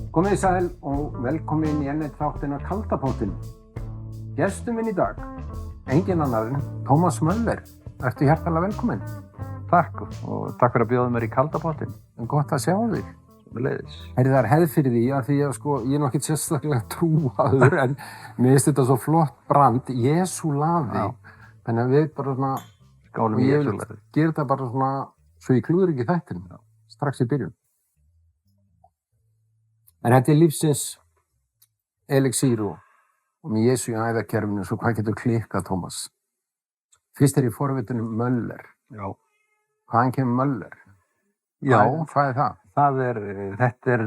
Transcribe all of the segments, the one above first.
Komið sæl og velkomin í enn eitt þáttinn af Kaldapóstinn. Gestur minn í dag, engin annar en Tómas Möller. Ertu hjartanlega velkominn. Takk og takk fyrir að bjóða mér í Kaldapóstinn. Gott að sjá þig. Sömuleiðis. Það er hefð fyrir því að ég er nokkið sérstaklega trúaður en mér finnst þetta svo flott brand, Jesú laði. Þannig að við bara svona, skálum í Jesú laði. Gerum þetta bara svona, svo ég klúður ekki þættinum, strax í byrjun. En þetta er lífsins elixír og með Jesú í æðakerfinu, svo hvað getur klikkað, Tómas? Fyrst er í forvitunum Möller. Já. Hvaðan kemur Möller? Já. Hvað er það? Þetta er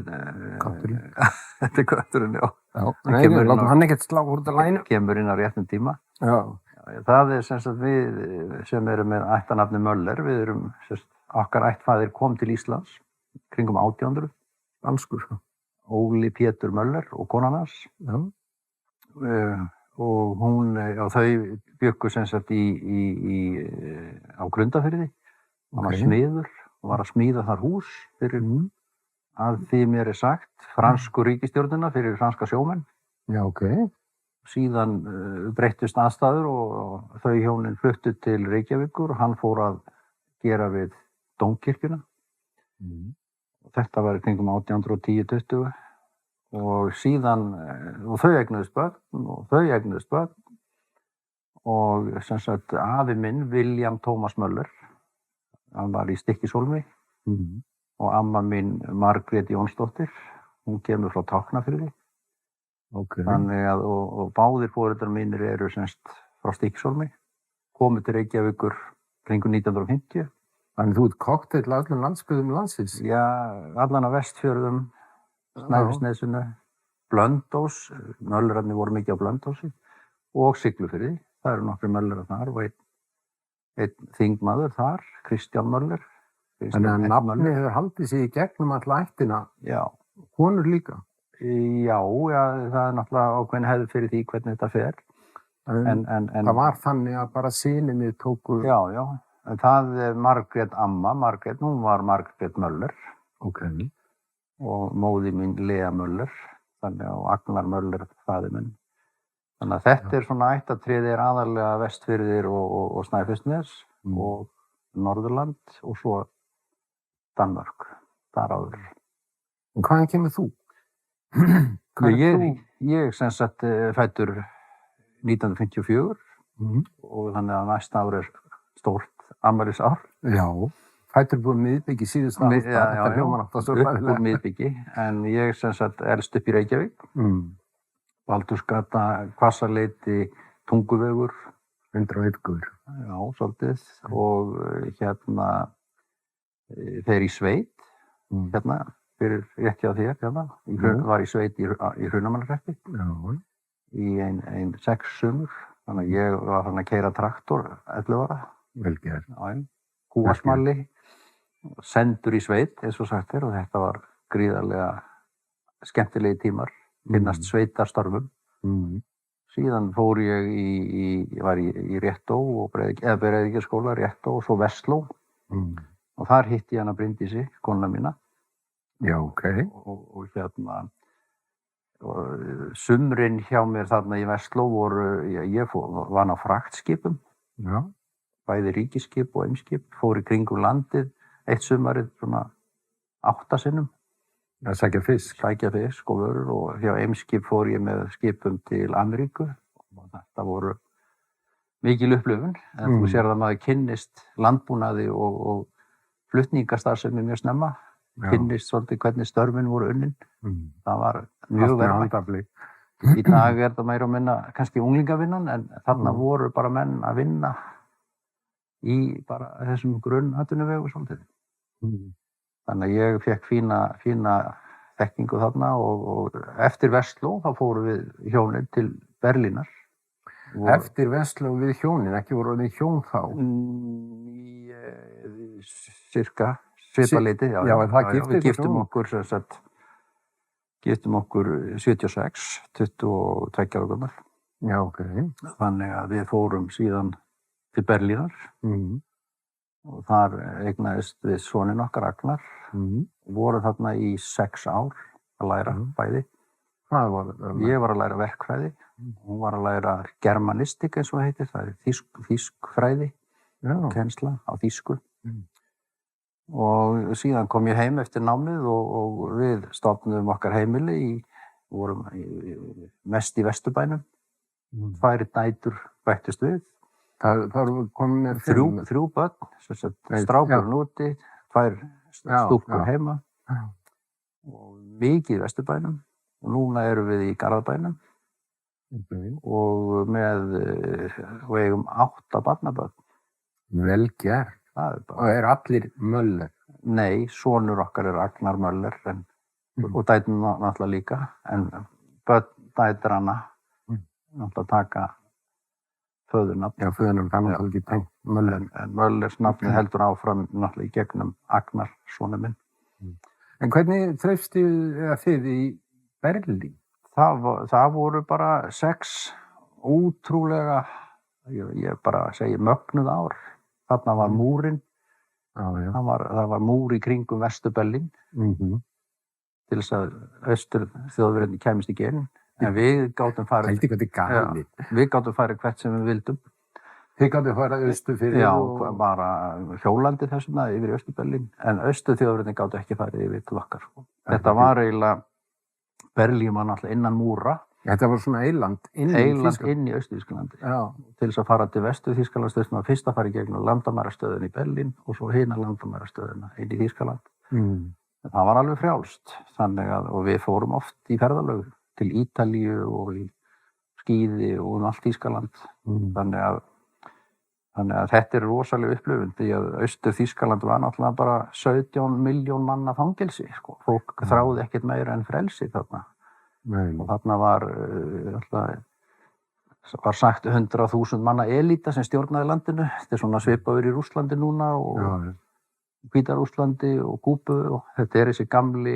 Kötturinn. Þetta er kötturinn, já. Nei, látum hann ekkert slá úr þetta lænu. Kemur inn á réttum tíma. Já. Það er sem sagt við sem erum með ættarnafni Möller, við erum okkar ættfaðir kom til Íslands kringum 1800. Danskur. Óli Pétur Möller og konan hans. Já. Og hún, og þau bjuggu sem sagt á Grundarfirði. Hann var smiður og var að smíða þar hús fyrir, að því mér er sagt, fransku ríkisstjórnina fyrir franska sjómenn. Já, ok. Síðan breyttust aðstæður og þau hjónin fluttu til Reykjavíkur og hann fór að gera við Dómkirkjuna. Þetta var í kringum 1810-20 og síðan, og þau eignuðust börn og sem sagt afi minn, William Thomas Möller, hann var í Stykkishólmi og amma mín, Margrét Jónsdóttir, hún kemur frá Tálknafirði. Okay. Þannig að, og báðir foreldrar mínir eru sem sagt frá Stykkishólmi, komu til Reykjavíkur kringum 1950. Þannig þú ert kokteill á öllum landsbyggðum landsins? Já, allan á Vestfjörðum, Snæfellsnesinu, Blönduós, Möllerarnir voru mikið á Blönduósi og Siglufirði. Það eru nokkrir Möllerar þar og einn þingmaður þar, Kristján Möller. Þannig að nafni hefur haldið sig í gegnum alla ættina. Já. Konur líka? Já, það er náttúrulega ákveðin hefð fyrir því hvernig þetta fer. En það var þannig að bara synirnir tóku... Já. Það er Margrét amma, hún var Margrét Möller. Ok. Og móðir mín Lea Möller, þannig og Agnar Möller, faðir minn. Þannig að þetta er svona ættartréð er aðallega Vestfirðir og Snæfellsnes og Norðurland og svo Danmörk, þar áður. Og hvaðan kemur þú? Ég sem sagt fæddur 1954 og þannig að næsta ár er stórt afmælisár. Já, fæddur búið miðbyggi síðust að þetta hljómar átt að svo ræðilega. Upp úr miðbyggi, en ég sem sagt elst upp í Reykjavík. Baldursgata, Hvassaleiti, Tunguvegur. 101 guður. Já, svolítið. Og hérna, þeir í sveit, hérna, fyrir rétti á þér, hérna. Var í sveit í Hrunamannahreppi. Já. Í ein 6 sumur. Þannig að ég var að keyra traktor 11 ára. Vel gert. Já, kúasmalli, sendur í sveit, eins og sagt er, og þetta var gríðarlega skemmtilegi tímar, finnast sveitarstarfum. Síðan fór ég var í Réttó og Breiðavíkurskóla, Réttó og svo Vestló. Og þar hitti ég hana Bryndísi, konuna mína. Já, ok. Og hérna, og sumrin hjá mér þarna í Vestló voru, ég var á fraktskipum. Já. Bæði ríkisskip og eimskip, fór í kringum landið, eitt sumarið svona 8 sinnum. Að sækja fisk? Sækja fisk og vörur og hjá eimskip fór ég með skipum til Ameríku. Og þetta voru mikil upplifun, en þú sér að maður kynnist landbúnaði og flutningastarfsemi mjög snemma. Kynnist svolítið hvernig störfin voru unnin. Það var mjög verðmætt. Í dag er það meira og minna kannski unglingavinnan, en þarna voru bara menn að vinna í bara þessum grunnatvinnuvegu svolítið. Þannig að ég fekk fína þekkingu þarna og eftir Vestló þá fórum við hjónin til Berlínar. Eftir Vestló við hjónin, ekki voru við hjón þá? Cirka svipaleiti, já. Já, en það giftist við giftum okkur sem sagt giftum okkur 76, 22 ára gömul. Já, ok. Þannig að við fórum síðan til Berlínar og þar eignaðist við soninn okkar Agnar. Voru þarna í 6 ár að læra bæði. Hvað var það? Ég var að læra verkfræði, hún var að læra germanistik eins og heitir, það þýskfræði, kennsla á þýsku. Og síðan kom ég heim eftir námið og við stofnuðum okkar heimili vorum mest í Vesturbænum. 2 dætur bættust við. Það kom með 3 börn, strákurinn úti, 2 stúlkur heima og mikið í Vesturbænum. Og núna erum við í Garðabænum og eigum 8 barnabörn. Vel gert. Og allir Möller? Nei, sonur okkar Agnar Möller og dætur náttúrulega líka. En börn dætur hana náttúrulega taka föðurnafn. Já, föðurnafn, það náttúrulega ekki tengt Möller. En Möllers nafnið heldur áfram náttúrulega í gegnum Agnar, sonur minn. En hvernig þreifstu þið í Berlín? Það voru bara 6 ótrúlega, ég bara segi mögnuð ár. Þarna var múrinn, það var múr í kringum Vestur-Berlín til þess að Austur-Þjóðverjarnir kæmist ekki inn. En við gátum farið hvert sem við vildum. Þið gátum farið austur fyrir? Já, bara hjólandi þessuna yfir í Austur-Berlín. En Austur-Þjóðverjarnir gátu ekki farið yfir til okkar. Þetta var eiginlega, Berlín var náttúrulega innan múra. Þetta var svona eiland inn í Austur-Þýskalandi. Til þess að fara til Vestur-Þýskalands þurftum að fyrst að fara í gegnum landamærastöðin í Berlín og svo hina landamærastöðina inn í Þýskaland. Það var alveg frjálst. Og við fórum oft í ferðalög til Ítalíu og í skíði og allt Þýskaland. Þannig að þetta rosalega upplifun því að Austur-Þýskaland var náttúrulega bara 17 milljón manna fangelsi. Fólk þráði ekkert meira en frelsi þarna. Og þarna var sagt 100.000 manna elíta sem stjórnaði landinu. Þetta svona svipaður í Rússlandi núna og Hvíta-Rússlandi og Kúbu og þetta þessi gamli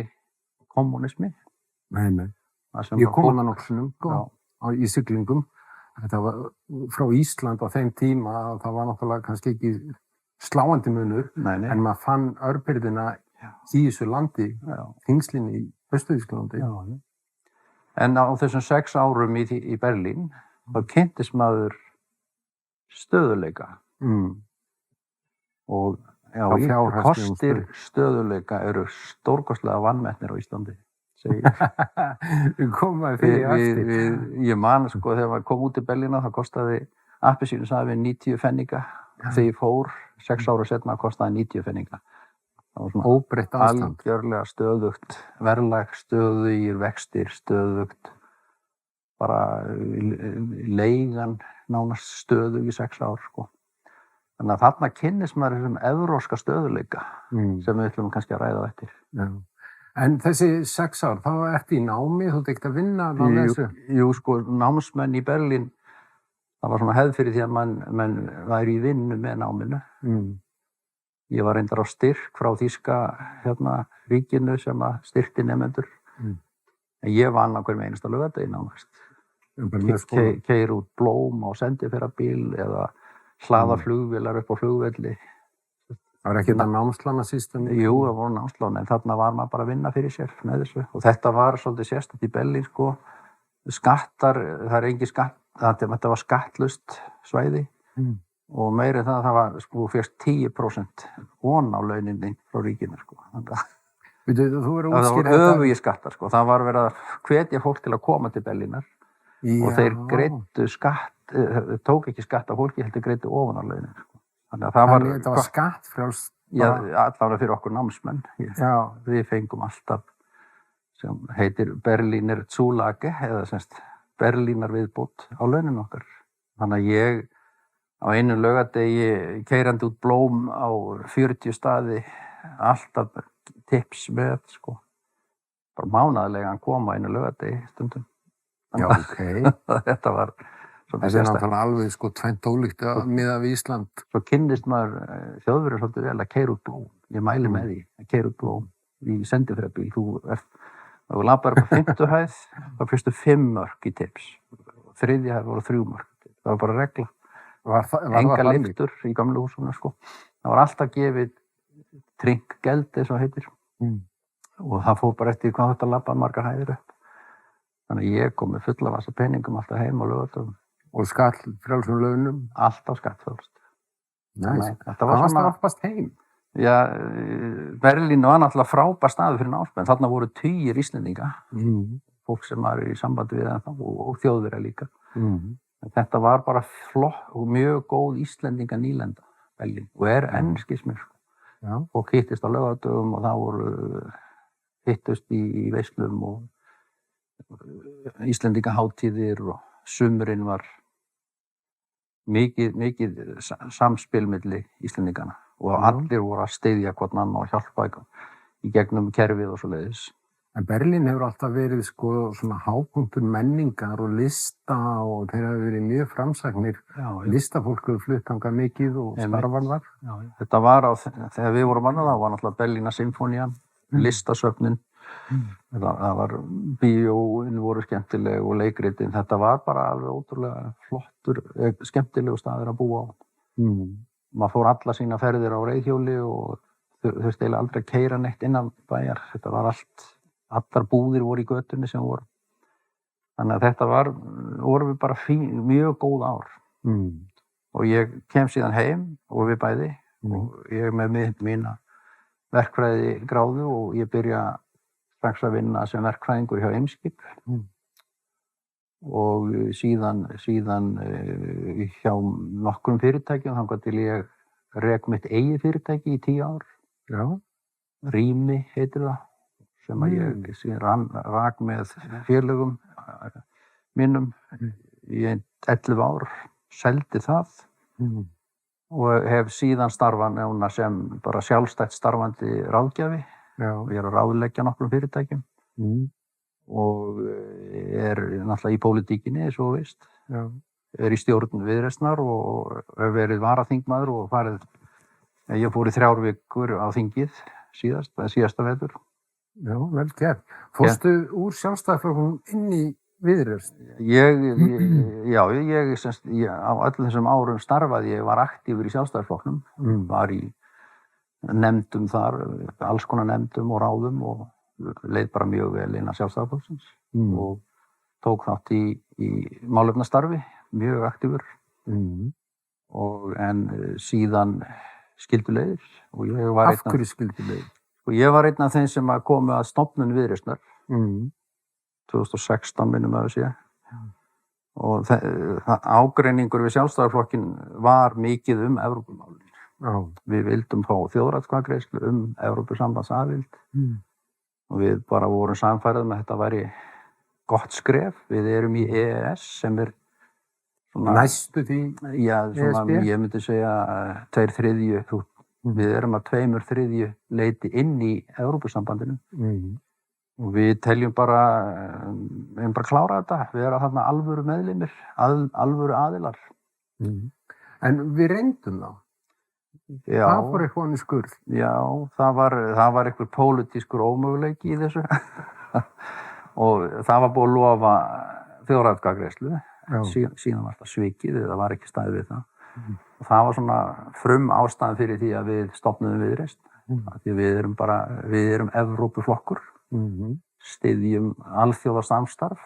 kommunismi. Ég kom hana nokkuð í siglingum. Þetta var frá Ísland á þeim tíma að það var náttúrulega kannski ekki sláandi munur, en maður fann örbirgðina í þessu landi, tengslinni í Austur-Þýskalandi. En á þessum 6 árum í Berlín, þá kynntist maður stöðuleika. Og kostir stöðuleika eru stórkostlega vanmetnir á Íslandi. Við komum að fyrir aftur. Ég man þegar maður kom út í Berlína þá kostaði appelsínusafi 90 pfenninga. Þegar ég fór 6 ára setna kostaði 90 pfenninga. Það var svona óbreytt ástand. Algjörlega stöðugt, verðlag stöðugir, vextir stöðugt, bara leigan nánast stöðug í 6 ár. Þannig að þarna kynnist maður þessum evrópska stöðuleika sem við ætlum kannski að ræða á eftir. En þessi 6 ár, þá ertu í námi, þú ert ekkert að vinna á þessu? Jú, námsmenn í Berlín, það var svona hefð fyrir því að menn væri í vinnu með náminu. Ég var reyndar á styrk frá þýska ríkinu sem að styrkti nemendur. En ég vann á hverjum einasta laugardegi nánast. Keyra út blóm á sendiferðabíl eða hlaða flugvélar upp á flugvelli. Það var ekki þetta námslánasystem? Jú, það voru námslán, en þarna var maður bara að vinna fyrir sér með þessu. Og þetta var svolítið sérstakt í Berlín, Skattar, það engin skatt, þetta var skattlust svæði. Og meiri það var, fyrst 10% von á launinni frá ríkinu, Þú verður að útskýra útskýra þetta? Það var öfugir skattar, Það var verið að hvetja fólk til að koma til Berlínar. Og þeir greiddu skatt, tók ekki skatt af fólki, heldur greiddu ofan á launinu, Þannig að þetta var skattfrjálst? Já, allavega fyrir okkur námsmenn. Við fengum alltaf sem heitir Berliner Zulage eða semst Berlínar viðbót á launin okkar. Þannig að ég á einu laugardegi keyrandi út blóm á 40 staði, alltaf tips með, bara mánaðarlega að koma á einu laugardegi stundum. Já, ok. Þetta var Þessi náttúrulega alveg tvennt ólíkt miðað við Ísland. Svo kynnist maður Þjóðverjar svolítið vel að keyra út blóm. Ég mæli með því að keyra út blóm í sendiferðabíl. Þú Ef þú labbar upp á 5. hæð, þá fyrstu 5 mörk í tips. 3. hæð voru 3 mörk. Það var bara regla. Enga lyftur í gamlu húsum, sko. Það var alltaf gefið trinkgeld, eins og heitir. Og það fór bara eftir hvað þetta labbaði margar hæðir upp. Þannig að ég kom með fulla vasa peningum alltaf heim á laugardögum. Og skattfrjálsum launum? Alltaf skattfrjálst. Næs. Hvað varst það oftast heim? Já, Berlín var náttúrulega frábær staður fyrir námsmenn. Þarna voru tugir Íslendinga, fólk sem var í sambandi við það og Þjóðverjar líka. Þetta var bara flott og mjög góð Íslendinga nýlenda, Berlín, og enn skilst mér. Fólk hittist á laugardögum og það voru hittust í veislum og Íslendinga hátíðir og sumurinn var mikið samspil milli Íslendingana. Og allir voru að styðja hvern annan og hjálpa í gegnum kerfið og svoleiðis. En Berlín hefur alltaf verið sko svona hápunktur menningar og lista og þeir hafa verið mjög framsæknir. Listafólk hefur flutt þangað mikið og starfan var. Þetta var þegar við vorum annað, það var náttúrulega Berlínar Sinfónían, listasöfnin. Það var bíóin voru skemmtileg og leikritin. Þetta var bara alveg ótrúlega flottur, skemmtilegu staður að búa á. Maður fór alla sína ferðir á reiðhjóli og þurfti eiginlega aldrei að keyra neitt innan bæjar. Þetta var allar búðir voru í götunni sem voru. Þannig að þetta voru við bara mjög góð ár. Og ég kem síðan heim og við bæði og ég með mína verkfræði gráðu og ég byrja strax að vinna sem verkfræðingur hjá Eimskip. Og síðan hjá nokkrum fyrirtækjum þangað til ég rek mitt eigið fyrirtæki í 10 ár. Já. Rými heitir það, sem að ég rak með félögum mínum í 11 ár, seldi það og hef síðan starfað núna sem bara sjálfstætt starfandi ráðgjafi. Og ég að ráðleggja nokkrum fyrirtækjum. Og náttúrulega í pólitíkinni, svo veist. Í stjórn Viðreisnar og hef verið varaþingmaður og ég fór í 3 vikur á þingið síðasta vetur. Já, vel gert. Fórstu úr Sjálfstæðisflokknum inn í Viðreisn? Já, á öllum þessum árum starfaði ég, var aktífur í Sjálfstæðisflokknum, var í nefndum þar, alls konar nefndum og ráðum og leið bara mjög vel innan Sjálfstæðisflokksins og tók þátt í málefnastarfi, mjög aktífur. En síðan skildu leiðir. Af hverju skildu leiðir? Ég var einn af þeim sem komu að stofnun Viðreisnar 2016 minnum að við sé. Og ágreiningur við Sjálfstæðisflokkinn var mikið Evrópumálin. Við vildum fá þjóðaratkvæðagreiðslu Evrópusambandsaðild. Og við bara vorum sannfærð að þetta væri gott skref. Við erum í EES sem svona... Næstu því ESB? Ég myndi segja 2/3. Við erum að 2/3 leiti inn í Evrópusambandinu. Og við teljum bara klára þetta. Við erum þarna alvöru meðlimir, alvöru aðilar. En við reyndum þá? Það fór eitthvað í skurð? Já, það var einhver pólitískur ómöguleiki í þessu. Og það var búið að lofa þjóðaratkvæðagreiðslu. Síðan var það svikið, það var ekki staðið við það. Og það var svona ástæðan fyrir því að við stofnuðum Viðreisn. Því við erum Evrópuflokkur, styðjum alþjóðasamstarf.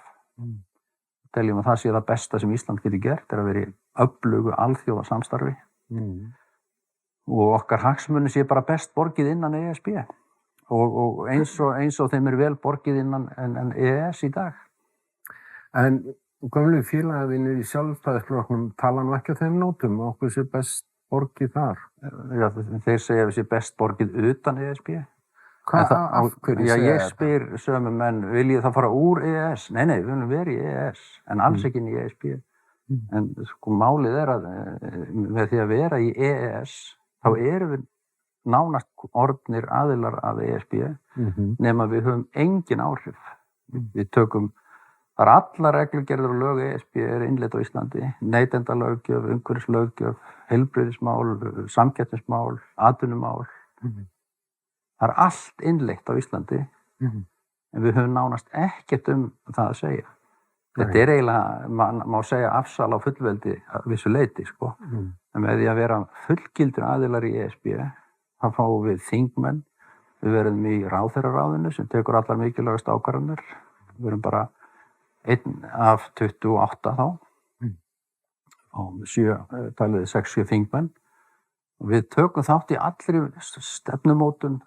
Teljum að það sé það besta sem Ísland getur gert, að vera í öflugu alþjóðasamstarfi. Og okkar hagsmunir sé bara best borgið innan ESB og eins og þeim vel borgið innan EES í dag. En gömlu félagarnir í Sjálfstæðisflokknum tala nú ekki á þeim nótum og okkur sé best borgið þar? Já, þeir segja að við sé best borgið utan ESB. Af hverju segja þetta? Ég spyr sömu menn, viljið það fara úr EES? Nei, við viljum vera í EES, en alls ekki inn í ESB. En sko málið að með því að vera í EES þá erum við nánast orðnir aðilar af ESB nema við höfum engin áhrif. Við tökum, það allar reglugerðir og lög ESB innleidd á Íslandi, neytendalöggjöf, umhverfislöggjöf, heilbrigðismál, samkeppnismál, atvinnumál. Það allt innleitt á Íslandi en við höfum nánast ekkert það að segja. Þetta eiginlega, má segja afsal á fullveldi að vissu leyti, sko. En með því að vera fullgildir aðilar í ESB, þá fáum við þingmenn, við verðum í ráðherraráðinu sem tekur allar mikilvægast ákvarðanir. Við verum bara 1 af 28 þá. Og 6-7 þingmenn. Við tökum þátt í allri stefnumótun,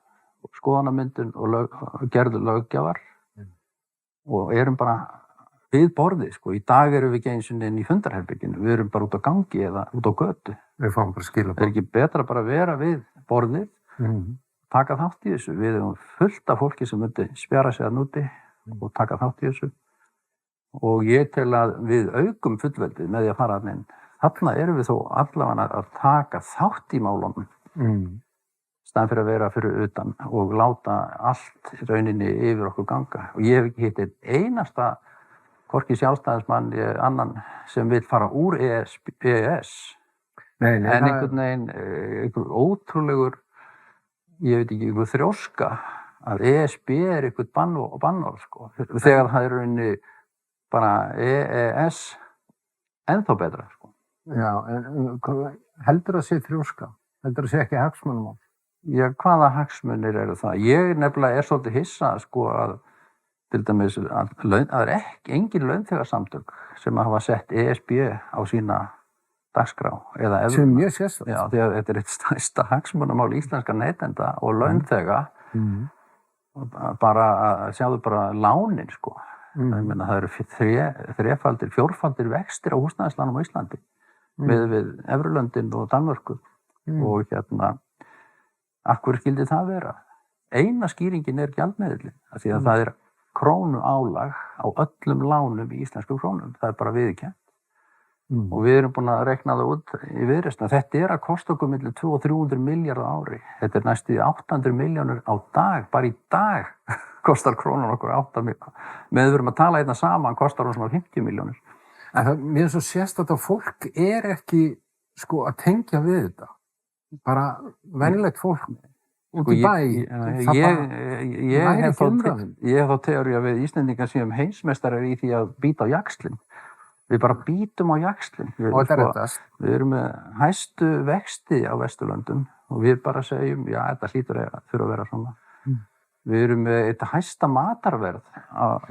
skoðanamyndun og gerðu löggjafar og erum bara við borðið, sko. Í dag erum við ekki einu sinni inn í fundarherberginu, við erum bara út á gangi eða út á götu. Við fáum bara skilaboð. Ekki betra bara að vera við borðið, taka þátt í þessu. Við erum fullt af fólki sem myndi spjara sig að núti og taka þátt í þessu. Og ég tel að við aukum fullveldið með því að fara inn. Þarna erum við þó allavega að taka þátt í málunum. Staðan fyrir að vera fyrir utan og láta allt rauninni yfir okkur ganga. Og ég hef ekki hitt einn einasta hvorki sjálfstæðismann annan sem vil fara úr EES. En einhvern veginn, einhver ótrúlegur, ég veit ekki, einhver þrjóska að ESB einhvern bannorð, sko. Þegar það rauninni bara EES ennþá betra, sko. Já, en heldur það sé þrjóska? Heldur það sé ekki hagsmunamál? Já, hvaða hagsmunir eru það? Ég nefnilega svolítið hissa, sko, að til dæmis að það engin launþegasamtök sem hafa sett ESB á sína dagskrá. Sem mjög sérstætt. Já, því að þetta eitt stærsta hagsmunamál íslenska neytenda og launþega. Bara að sjáðu bara lánin, sko. Ég meina, það eru þrefaldir, fjórfaldir vextir á húsnæðislánum á Íslandi. Við Evrulöndin og Danmörku. Og af hverju skyldi það vera? Eina skýringin gjaldmiðillinn, því að það krónuálag á öllum lánum í íslenskum krónum. Það bara viðurkennt. Og við erum búin að reikna það út í Viðreisn. Þetta að kosta okkur milli 200 og 300 milljarða á ári. Þetta næstu 800 milljónir á dag. Bara í dag kostar krónan okkur 8 milljónir. Með við erum að tala einna saman, kostar hún svona 50 milljónir. En mér svo sést að fólk ekki, sko, að tengja við þetta. Bara venjulegt fólk. Út í bæ. Ég hef þá teóri að við Íslendingar séum heimsmeistarar í því að bíta á jaxlinn. Við bara bítum á jaxlinn. Og þetta reddast. Við erum með hæstu vexti á Vesturlöndum og við bara segjum, já, þetta hlýtur þurfa að vera svona. Við erum með eitt hæsta matarverð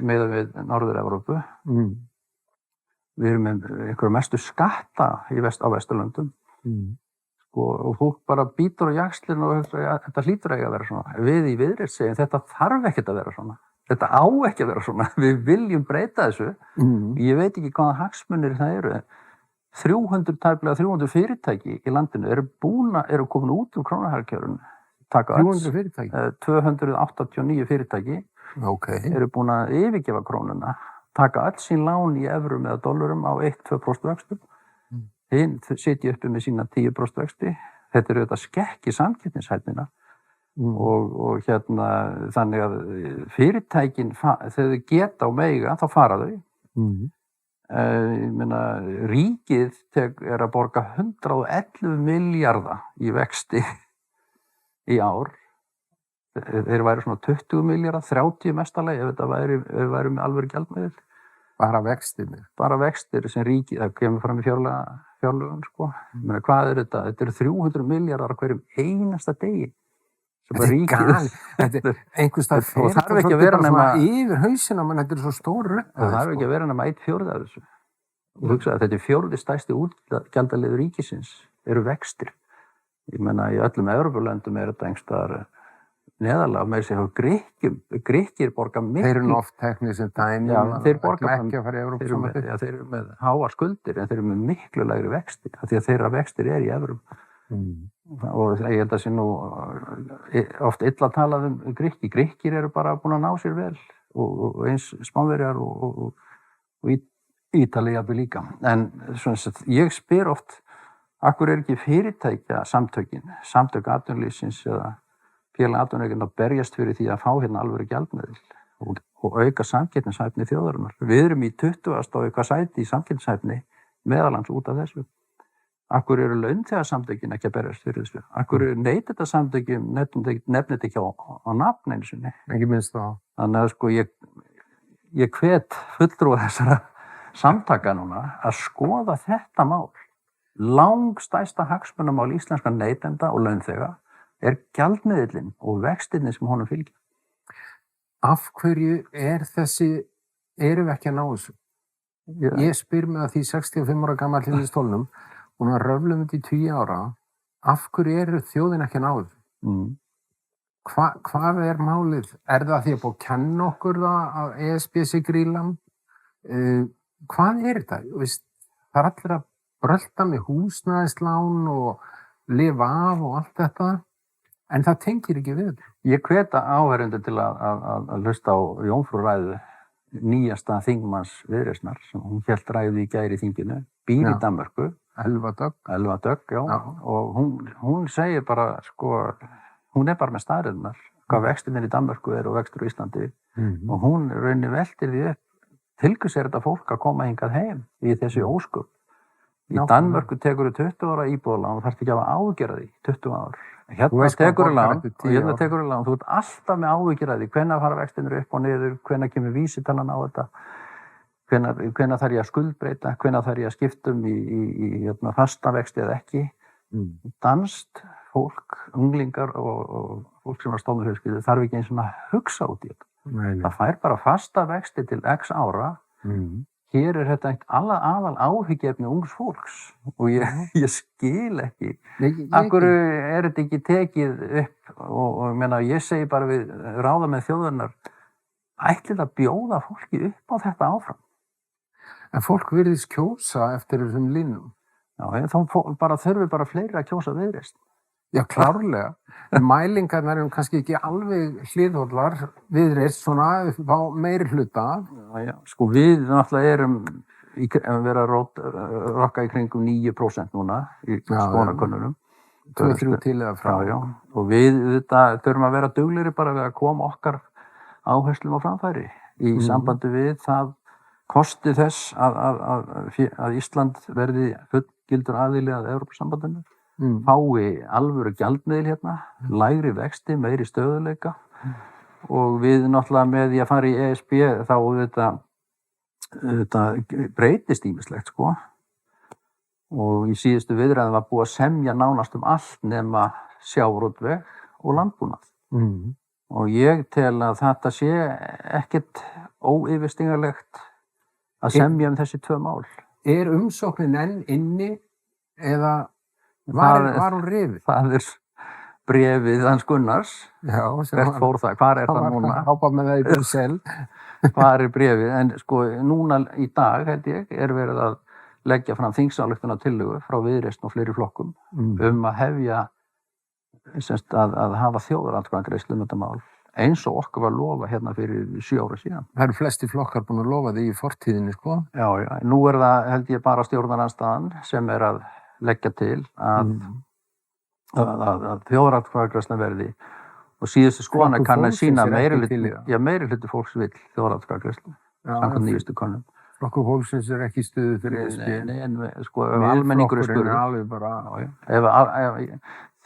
miðað við Norður-Evrópu. Við erum með einhverja mestu skatta á Vesturlöndum. Og fólk bara bítur á jaxlinn og þetta hlýtur að vera svona. Við í Viðreisn segjum, þetta þarf ekkert að vera svona. Þetta á ekki að vera svona. Við viljum breyta þessu. Ég veit ekki hvaða hagsmunir það eru. 300 fyrirtæki í landinu eru komin út krónuhagkerfinu. 300 fyrirtæki? 289 fyrirtæki eru búin að yfirgefa krónuna, taka öll sín lán í evrum eða dollarum á 1-2% vextum. Hinn sitja uppi með sína 10% vexti. Þetta auðvitað skekki samkeppnishæfnina. Og þannig að fyrirtækin, þegar þau geta og mega, þá fara þau. Ég meina, ríkið að borga 111 milljarða í vexti í ár. Þeir væru svona 20 milljarða, 30 mestalagi, ef þetta væri með alvöru gjaldmiðil. Bara vextirnir? Bara vextir sem ríkið, það kemur fram í fjárlögum, sko. Ég meina, hvað þetta? Þetta eru 300 milljarðar á hverjum einasta degi. Þetta er einhvers staðar fyrir það ekki að vera nema yfir hausina, menn þetta er svo stór rödd. Það þarf ekki að vera nema 1/4 af þessu. Og hugsa að þetta er 4. stærsti útgjaldaliður ríkisins, eru vextir. Ég meina, í öllum Evrópulöndum þetta einhvers staðar neðarlega, með þess að Grikkir borga miklu. Þeir eru oft teknir sem dæmi. Já, þeir borga ekki að fara í Evrópusambandið. Já, þeir eru með háar skuldir, en þeir eru með miklu lægri vexti, því að þeirra vextir í Evrópu. Og ég held að sé nú oft illa talað Grikki. Grikkir eru bara búin að ná sér vel og eins Spánverjar og Ítalía líka. En ég spyr oft, af hverju ekki fyrirtækja samtök atvinnulífsins eða félag atvinnurekenda að berjast fyrir því að fá hérna alvöru gjaldmiðil og auka samkeppnishæfni þjóðarinnar. Við erum í 20. og eitthvað sæti í samkeppnishæfni meðalans út af þessu. Akkur eru launþegasamtökin ekki að berjast fyrir þessu? Akkur eru neytendasamtökin nefnir þetta ekki á nafn einu sinni? Ekki minnst það. Þannig að sko ég hvet fulltrúa þessara samtaka núna að skoða þetta mál. Langstærsta hagsmunamál íslenska neytenda og launþega gjaldmiðillinn og vextirnir sem honum fylgja. Af hverju erum við ekki að ná þessu? Ég spyr mig að því 65 ára gamall í stólnum og hún röflum þetta í 10 ára. Af hverju þjóðin ekki að ná þessu? Hvað málið? Það því að búið að kenna okkur það að ESB sé grýlan? Hvað þetta? Það allir að brölta með húsnæðislán og lifa af og allt þetta, en það tengir ekki við. Ég hvet áheyrendur til að hlusta á jómfrúrræðu nýjasta þingmanns Viðreisnar, sem hún hélt ræðu í gær í þinginu, býr í Danmörku. Elva Dögg, já. Og hún segir bara, sko, hún bara með staðreyndirnar, hvað vextirnir í Danmörku og vextir á Íslandi, og hún raunir veltir því upp, til hvers þetta fólk að koma hingað heim í þessi ósköp. Í Danmörku tekur 20 ára íbúðalán og þarf ekki að hafa áhyggjur af því 20 ár. Hérna tekur lán, þú ert alltaf með áhyggjur af því, hvenær fara vextirnir upp og niður, hvenær kemur vísitalan á þetta, hvenær þarf ég að skuldbreyta, hvenær þarf ég að skipta í fasta vexti eða ekki. Danskt fólk, unglingar og fólk sem er stofnfjölskyldu þarf ekki eins og að hugsa út í þetta. Það fær bara fasta vexti til x ára. Hér þetta eitt aðal áhyggjuefni ungs fólks og ég skil ekki. Akkur þetta ekki tekið upp og ég segi bara við ráðamenn þjóðarinnar, ætlið að bjóða fólki upp á þetta áfram. En fólk virðist kjósa eftir þessum línum. Já, þá þurfi bara fleiri að kjósa Viðreisn. Já, klárlega. Mælingarnar kannski ekki alveg hliðhollar Viðreisn svona á meiri hluta. Já, sko við náttúrulega erum vera að rokka í kringum 9% núna í skoðanakönnunum. 2-3 til eða frá. Já. Og við þurfum að vera duglegri bara við að koma okkar áherslum á framfæri í sambandi við það kosti þess að Ísland verði fullgildur aðili að Evrópusambandinu. Fái alvöru gjaldmiðil hérna, lægri vexti, meiri stöðuleika og við náttúrulega með því að fara í ESB þá þetta breytist ýmislegt sko og í síðustu viðræðum var búið að semja nánast allt nema sjávarútveg og landbúnað og ég tel að þetta sé ekkert óyfirstíganlegt að semja þessi 2 mál. Umsóknin enn inni eða var hún rifið? Það bréfið hans Gunnars. Já, hvert fór það? Hvar það núna? Hápað með það í Brussel. Hvar bréfið? En sko, núna í dag, held ég, verið að leggja fram þingsályktunartillögu frá Viðreisn og fleiri flokkum að hefja, að hafa þjóðaratkvæðagreiðslu þetta mál, eins og okkur var lofa hérna fyrir 7 ára síðan. Það eru flesti flokkar búin að lofa því í fortíðinni, sko? Já, nú það, held ég, bara stjórnarandstaðan sem að leggja til að þjóðaratkvæðagreiðslan verði og síðustu skoðanir kann að sýna meiri hluti fólks vill þjóðaratkvæðagreiðslu samkvæmt nýjustu könnun. Flokkur fólksins ekki í stuði fyrir ESB. Nei, en sko ef almenningur spurður,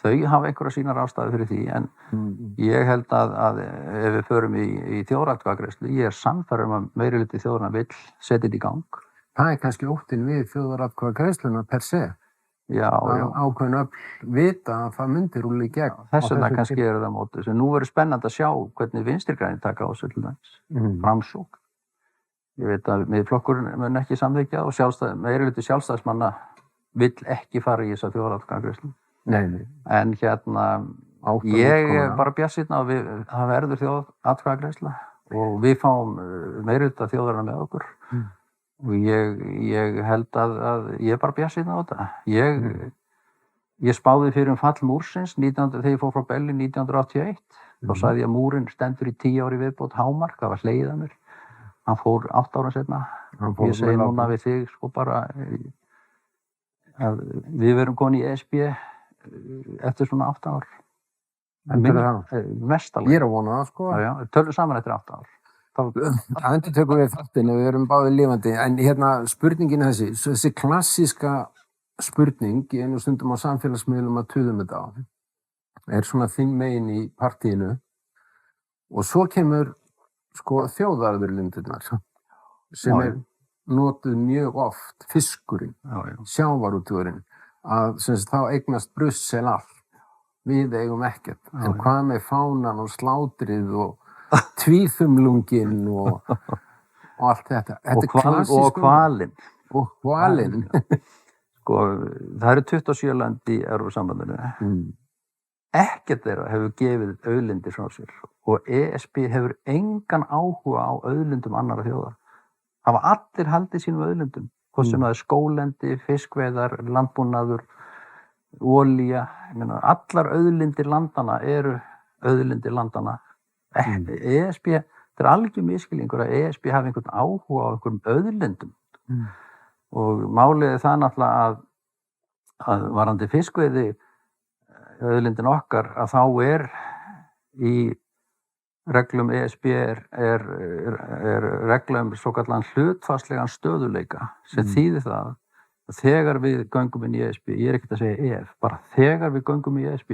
þau hafa einhverja sínar ástæður fyrir því, en ég held að ef við förum í þjóðaratkvæðagreiðslu, ég sannfærður að meiri hluti þjóðarinnar vill setja þetta í gang. Það kannski óttinn við þjóðaratkvæðagreiðsluna per se. Já. Ákveðin öll vita að það myndi rúlla í gegn. Þess vegna kannski það mótið. Nú verður spennandi að sjá hvernig Vinstri-grænir taka á þessu til dæmis. Framsókn. Ég veit að Miðflokkurinn mun ekki samþykkja og meirihluti sjálfstæðismanna vill ekki fara í þessa þjóðaratkvæðagreiðslu. Nei. En ég bara bjartsýnn að það verður þjóðaratkvæðagreiðsla og við fáum meirihluta þjóðarinnar með okkur. Og ég held að ég bara bjartsýnn á þetta. Ég spáði fyrir fall múrsins þegar ég fór frá Berlín 1981. Þá sagði ég að múrinn stendur í 10 ári viðbót hámark, það var hlegið að mér. Hann fór 8 ára seinna. Ég segi núna við þig sko bara að við verum komin í ESB eftir svona 8 ár. Mestalega. Ég að vona það sko. Já, tölum saman eftir 8 ár. Það endur tökum við þáttinn ef við erum báðir lifandi, en spurningin þessi klassíska spurning, ég nú stundum á samfélagsmiðlum að tuðum þetta á, svona þinn megin í partíinu og svo kemur þjóðarauðlindirnar sem notuð mjög oft, fiskurinn, sjávarútvegurinn, að þá eignast Brussel allt, við eigum ekkert. En hvað með fánan og slátrið og tvíþumlunginn og allt þetta. Og hvalinn. Og hvalinn. Það eru 27 lönd í Evrópusambandinu. Ekkert þeirra hefur gefið auðlindir frá sér og ESB hefur engan áhuga á auðlindum annarra þjóða. Hafa allir haldið sínum auðlindum, hvort sem það er skóglendi, fiskveiðar, landbúnaður, olía, allar auðlindir landana eru auðlindir landana. ESB, þetta algjör misskilningur að ESB hafi einhvern áhuga á einhverjum auðlindum. Og málið það náttúrulega að varðandi fiskveiði auðlindin okkar, að þá í reglum ESB regla svokallaðan hlutfallslegan stöðugleika sem þýðir það að þegar við göngum inn í ESB, ég ekkert að segja ef, bara þegar við göngum í ESB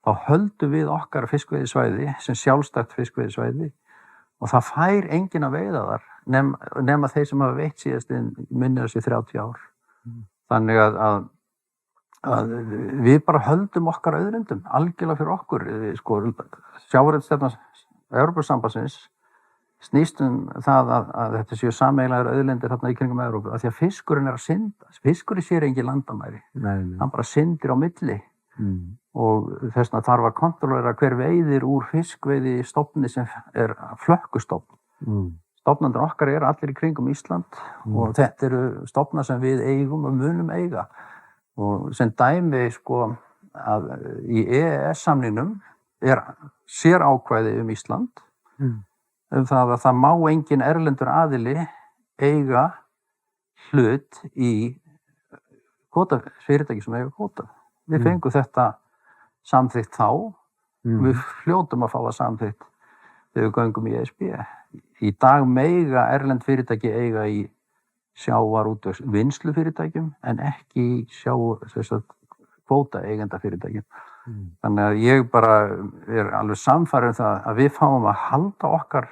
þá höldum við okkar fiskveiðisvæði sem sjálfstætt fiskveiðisvæði og það fær enginn að veiða þar nema þeir sem hafa veitt síðast minnir þessi 30 ár. Þannig að við bara höldum okkar auðlindum algjörlega fyrir okkur. Sjávarútvegsstefna Evrópusambandsins snýst það að þetta séu sameiginlegar auðlindir þarna í kringum Evrópu af því að fiskurinn að synda. Fiskurinn sér engin landamæri. Hann bara syndir á milli. Og þess vegna þarf að kontrollera hver veiðir úr fiskveiði stofni sem flökkustofn. Stofnandur okkar allir í kringum Ísland og þetta eru stofnar sem við eigum og munum eiga. Og sem dæmi að í EES-samningnum sérákvæði Ísland það að það má engin erlendur aðili eiga hlut í fyrirtæki sem eiga kvóta. Við fengum þetta samþykkt þá, við fljótum að fá það samþykkt þegar við göngum í ESB. Í dag mega erlend fyrirtæki eiga í sjávarútvegs vinnslufyrirtækjum en ekki í kvóta eigenda fyrirtækjum. Þannig að ég bara alveg sannfærður það að við fáum að halda okkar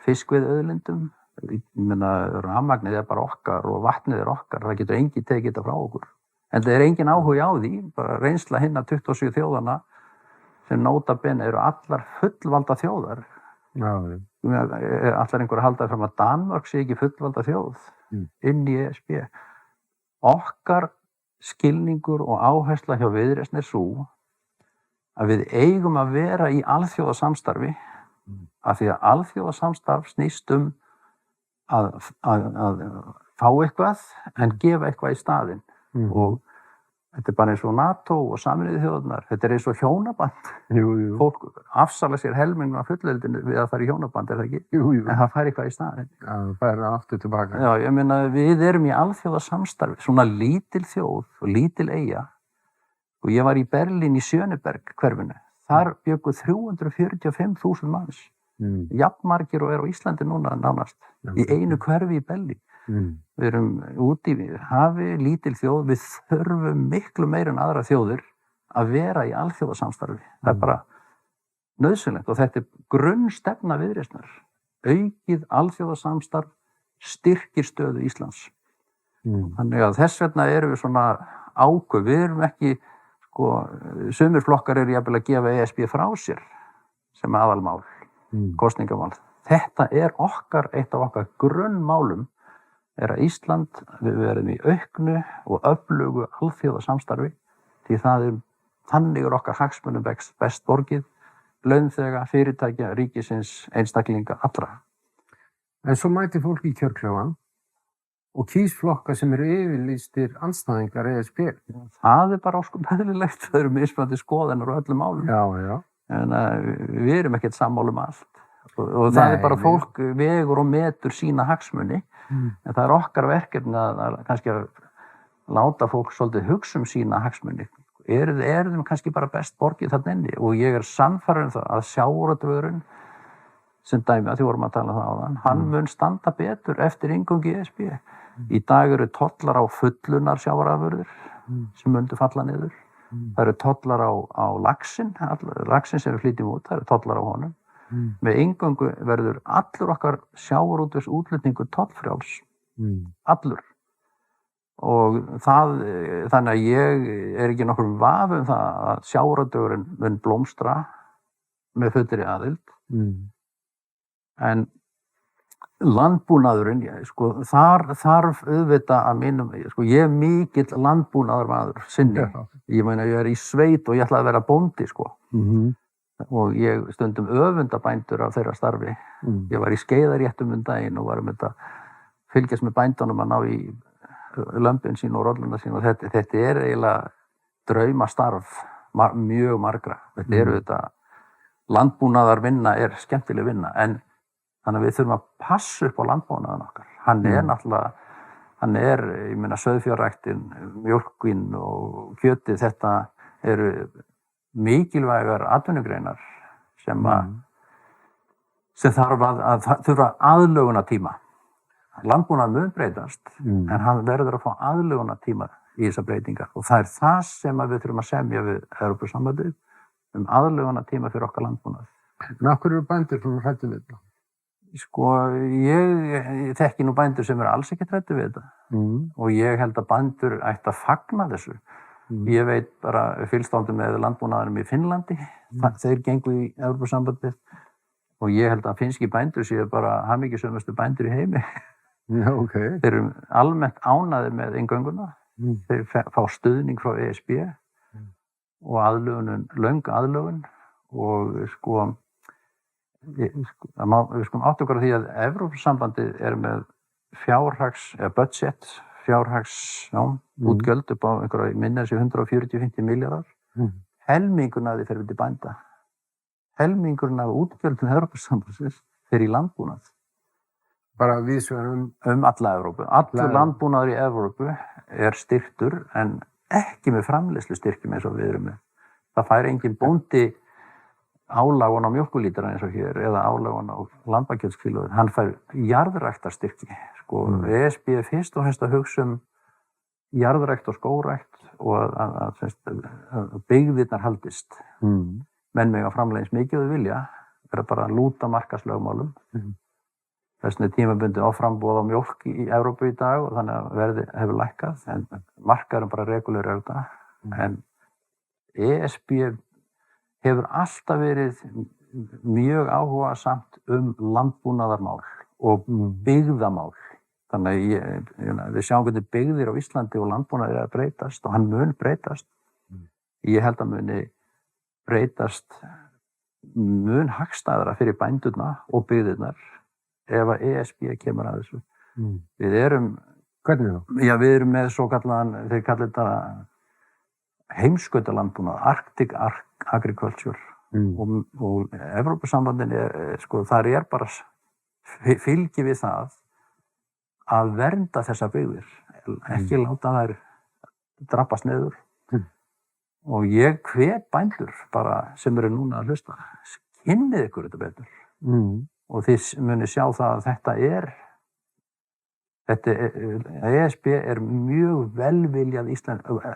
fiskveiðiauðlindum. Ég meina, rafmagnið bara okkar og vatnið okkar, það getur enginn tekið þetta frá okkur. En það enginn áhugi á því, bara reynsla hinna 27 þjóðana sem nota bene eru allar fullvalda þjóðar. Allar einhver að halda fram að Danmörk sé ekki fullvalda þjóð inn í ESB. Okkar skilningur og áhersla hjá Viðreisn sú að við eigum að vera í alþjóðasamstarfi af því að alþjóðasamstarf snýst að fá eitthvað en gefa eitthvað í staðinn. Og þetta bara eins og NATO og Sameinuðu þjóðirnar, þetta eins og hjónaband. Fólk afsalar sér helmingum af fullveldinu við að fara í hjónaband, það ekki? En það fær eitthvað í staðinn. Það fær aftur tilbaka. Já, ég meina við erum í alþjóðasamstarfi, svona lítil þjóð og lítil eyja. Og ég var í Berlín í Schöneberg hverfinu. Þar bjuggu 345.000 manns. Jafnmargir og á Íslandi núna nánast. Í einu hverfi í Berlín. Við erum úti í hafi, lítil þjóð. Við þurfum miklu meira en aðra þjóðir að vera í alþjóðasamstarfi. Það bara nauðsynlegt og þetta grunnstefna Viðreisnar. Aukið alþjóðasamstarf styrkir stöðu Íslands. Þannig að þess vegna erum við svona ákveð. Við erum ekki sumir flokkar eru jafnvel að gefa ESB frá sér sem aðalmál, kosningamál. Þetta eitt af okkar grunnmálum að Ísland við verðum í auknu og öflugu alþjóðasamstarfi því þannig okkar hagsmunum best borgið, launþega, fyrirtækja, ríkisins, einstaklinga, allra. En svo mæti fólk í kjörklefann og kýs flokka sem eru yfirlýstir andstæðingar ESB. Það bara ósköp eðlilegt, það eru mismunandi skoðanir á öllum málum. Já. En við erum ekkert sammála allt. Og það bara fólk vegur og metur sína hagsmuni. En það okkar verkefni að kannski að láta fólk svolítið hugsa sína hagsmuni. Þeim kannski bara best borgið þarna inni. Og ég sannfærður það að sjávarútvegurinn sem dæmi að því vorum að tala það áðan, hann mun standa betur eftir inngöngu í ESB. Í dag eru tollar á fullunar sjávarafurðir sem myndu falla niður. Það eru tollar á laxinn sem við flytjum út, það eru tollar á honum. Með eingöngu verður allur okkar sjávarútvegs útflutningur tollfrjáls. Allur. Og þannig að ég ekki nokkur vafi það að sjávarútvegurinn mun blómstra með fullri aðild. En landbúnaðurinn, þar þarf auðvitað að ég mikill landbúnaðarmaður sinni. Ég meina, ég í sveit og ég ætlaði að vera bóndi, Og ég stundum öfunda bændur af þeirra starfi. Ég var í skeiðaréttum daginn og var þetta fylgjast með bændunum að ná í lömbin sín og rolluna sín og þetta eiginlega draumastarf mjög margra. Þetta landbúnaðarvinna skemmtileg vinna, en þannig að við þurfum að passa upp á landbúnaðan okkar. Hann ég meina, sauðfjárræktin, mjólkin og kjötið, þetta eru mikilvægar atvinnugreinar sem þurfa aðlögunartíma. Landbúnaður mun breytast, en hann verður að fá aðlögunartíma í þessar breytingar. Og það það sem við þurfum að semja við Evrópusambandið aðlögunartíma fyrir okkar landbúnað. En af hverju eru bændur svona hræddir við þetta? Ég þekki nú bændur sem alls ekki hræddir við þetta. Og ég held að bændur ætti að fagna þessu. Ég veit bara fylgstáttum með landbúnaðinum í Finnlandi. Þeir gengu í Evrópusambandið og ég held að finnski bændur séu bara hamingjusömustu bændur í heimi. Já, okay. Þeir eru almennt ánægðir með inngönguna. Þeir fá stuðning frá ESB og löng aðlögun og við skulum átta okkur á því að Evrópusambandið með budget, útgjöld upp á einhverja minna þessi 140-150 milljarðar. Helmingurinn af því fer til bænda. Helmingurinn af útgjöldum Evrópusambandsins fer í landbúnað. Bara víðsvegar alla Evrópu. Allur landbúnaður í Evrópu styrktur, en ekki með framleiðslu styrkjum eins og við erum með. Það fær engin bóndi álagun á mjólkurlítara eins og hér eða álagun á lambakjötskílóið. Hann fær jarðræktarstyrki. ESB fyrst og fremst að hugsa jarðrækt og skógrækt og að byggðirnar haldist. Menn mega framleiðis mikið þau vilja, vera bara að lúta markaðslögmálum. Þess vegna tímabundið áframboð á mjólk í Evrópu í dag og þannig að verðið hefur lækkað, en markaðurinn bara regular þetta. En ESB hefur alltaf verið mjög áhugasamt landbúnaðarmál og byggðamál. Þannig að við sjáum hvernig byggðir á Íslandi og landbúnaður að breytast og hann mun breytast. Ég held að muni breytast mun hagstæðara fyrir bændurna og byggðirnar ef að ESB kemur að þessu. Við erum... Hvernig þá? Já, við erum með svo kallaðan, þeir kallar þetta heimskautalandbúnað, Arctic Agriculture. Og Evrópusambandin þar bara fylgi við það að vernda þessa byggðir, ekki láta þær drabbast niður. Og ég hvet bændur bara sem eru núna að hlusta, kynnið ykkur þetta betur. Og þið muni sjá það að ESB mjög velviljað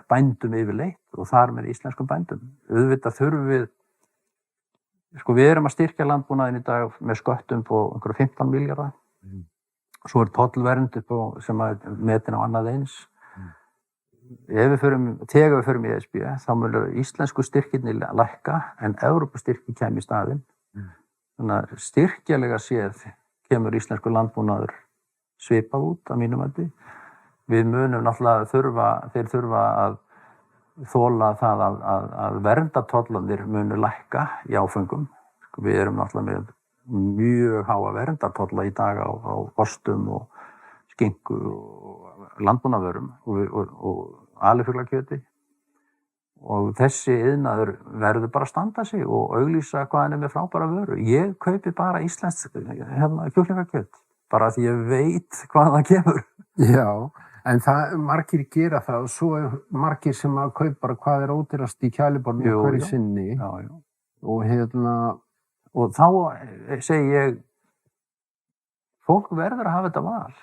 bændum yfirleitt og þar með íslenskum bændum. Auðvitað þurfum við, við erum að styrkja landbúnaðinn í dag með sköttum på einhverja 15 milljarða. Svo tollvernd sem metin á annað eins. Þegar við förum í ESB, þá munur íslensku styrkirnir lækka, en Evrópustyrkir kemur í staðinn. Þannig að styrkjalega séð kemur íslensku landbúnaður svipað út að mínum mati. Við munum náttúrulega þeir þurfa að þola það að verndartollarnir munu lækka í áföngum. Við erum náttúrulega með mjög háa verndartolla í dag á ostum og skinku og landbúnaðarvörum og alifuglakjöti. Og þessi iðnaður verður bara að standa sig og auglýsa hvað hann með frábæra vöru. Ég kaupi bara íslenskt kjúklingakjöt, bara því ég veit hvað það kemur. Já, en margir gera það og svo margir sem að kaupa bara hvað ódýrast í kæliborðinu hverju sinni. Og þá segi ég, fólk verður að hafa þetta val.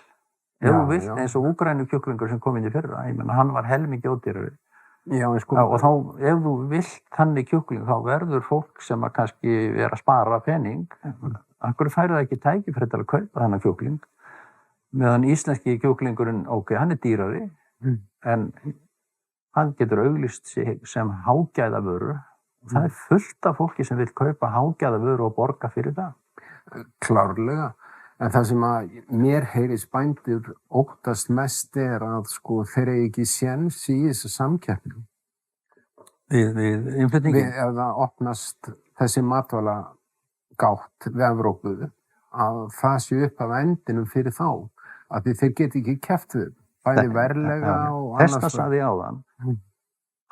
Ef þú vilt, eins og Úkraínukjúklingur sem kom inn í fyrra, ég meina, hann var helmingi ódýrari. Já, sko, og þá, ef þú vilt þannig kjúkling, þá verður fólk sem að kannski er að spara pening, akkur færi það ekki tækifæri til að kaupa þennan kjúkling, meðan íslenski kjúklingurinn, ok, hann er dýrari, en hann getur auglýst sig sem hágæðavöru. Það er fullt af fólki sem vil kaupa hágæðavöru og borga fyrir það. Klárlega. En það sem að mér heyrist bændur óttast mest að sko þeir eigi ekki séns í þessu samkeppni. Við innflutningin? Ef það opnast þessi matvælagátt við Evrópu, að það sé upp af endinum fyrir þá. Að þeir geti ekki keppt við, bæði verðlega og annars. Þess sagði ég áðan,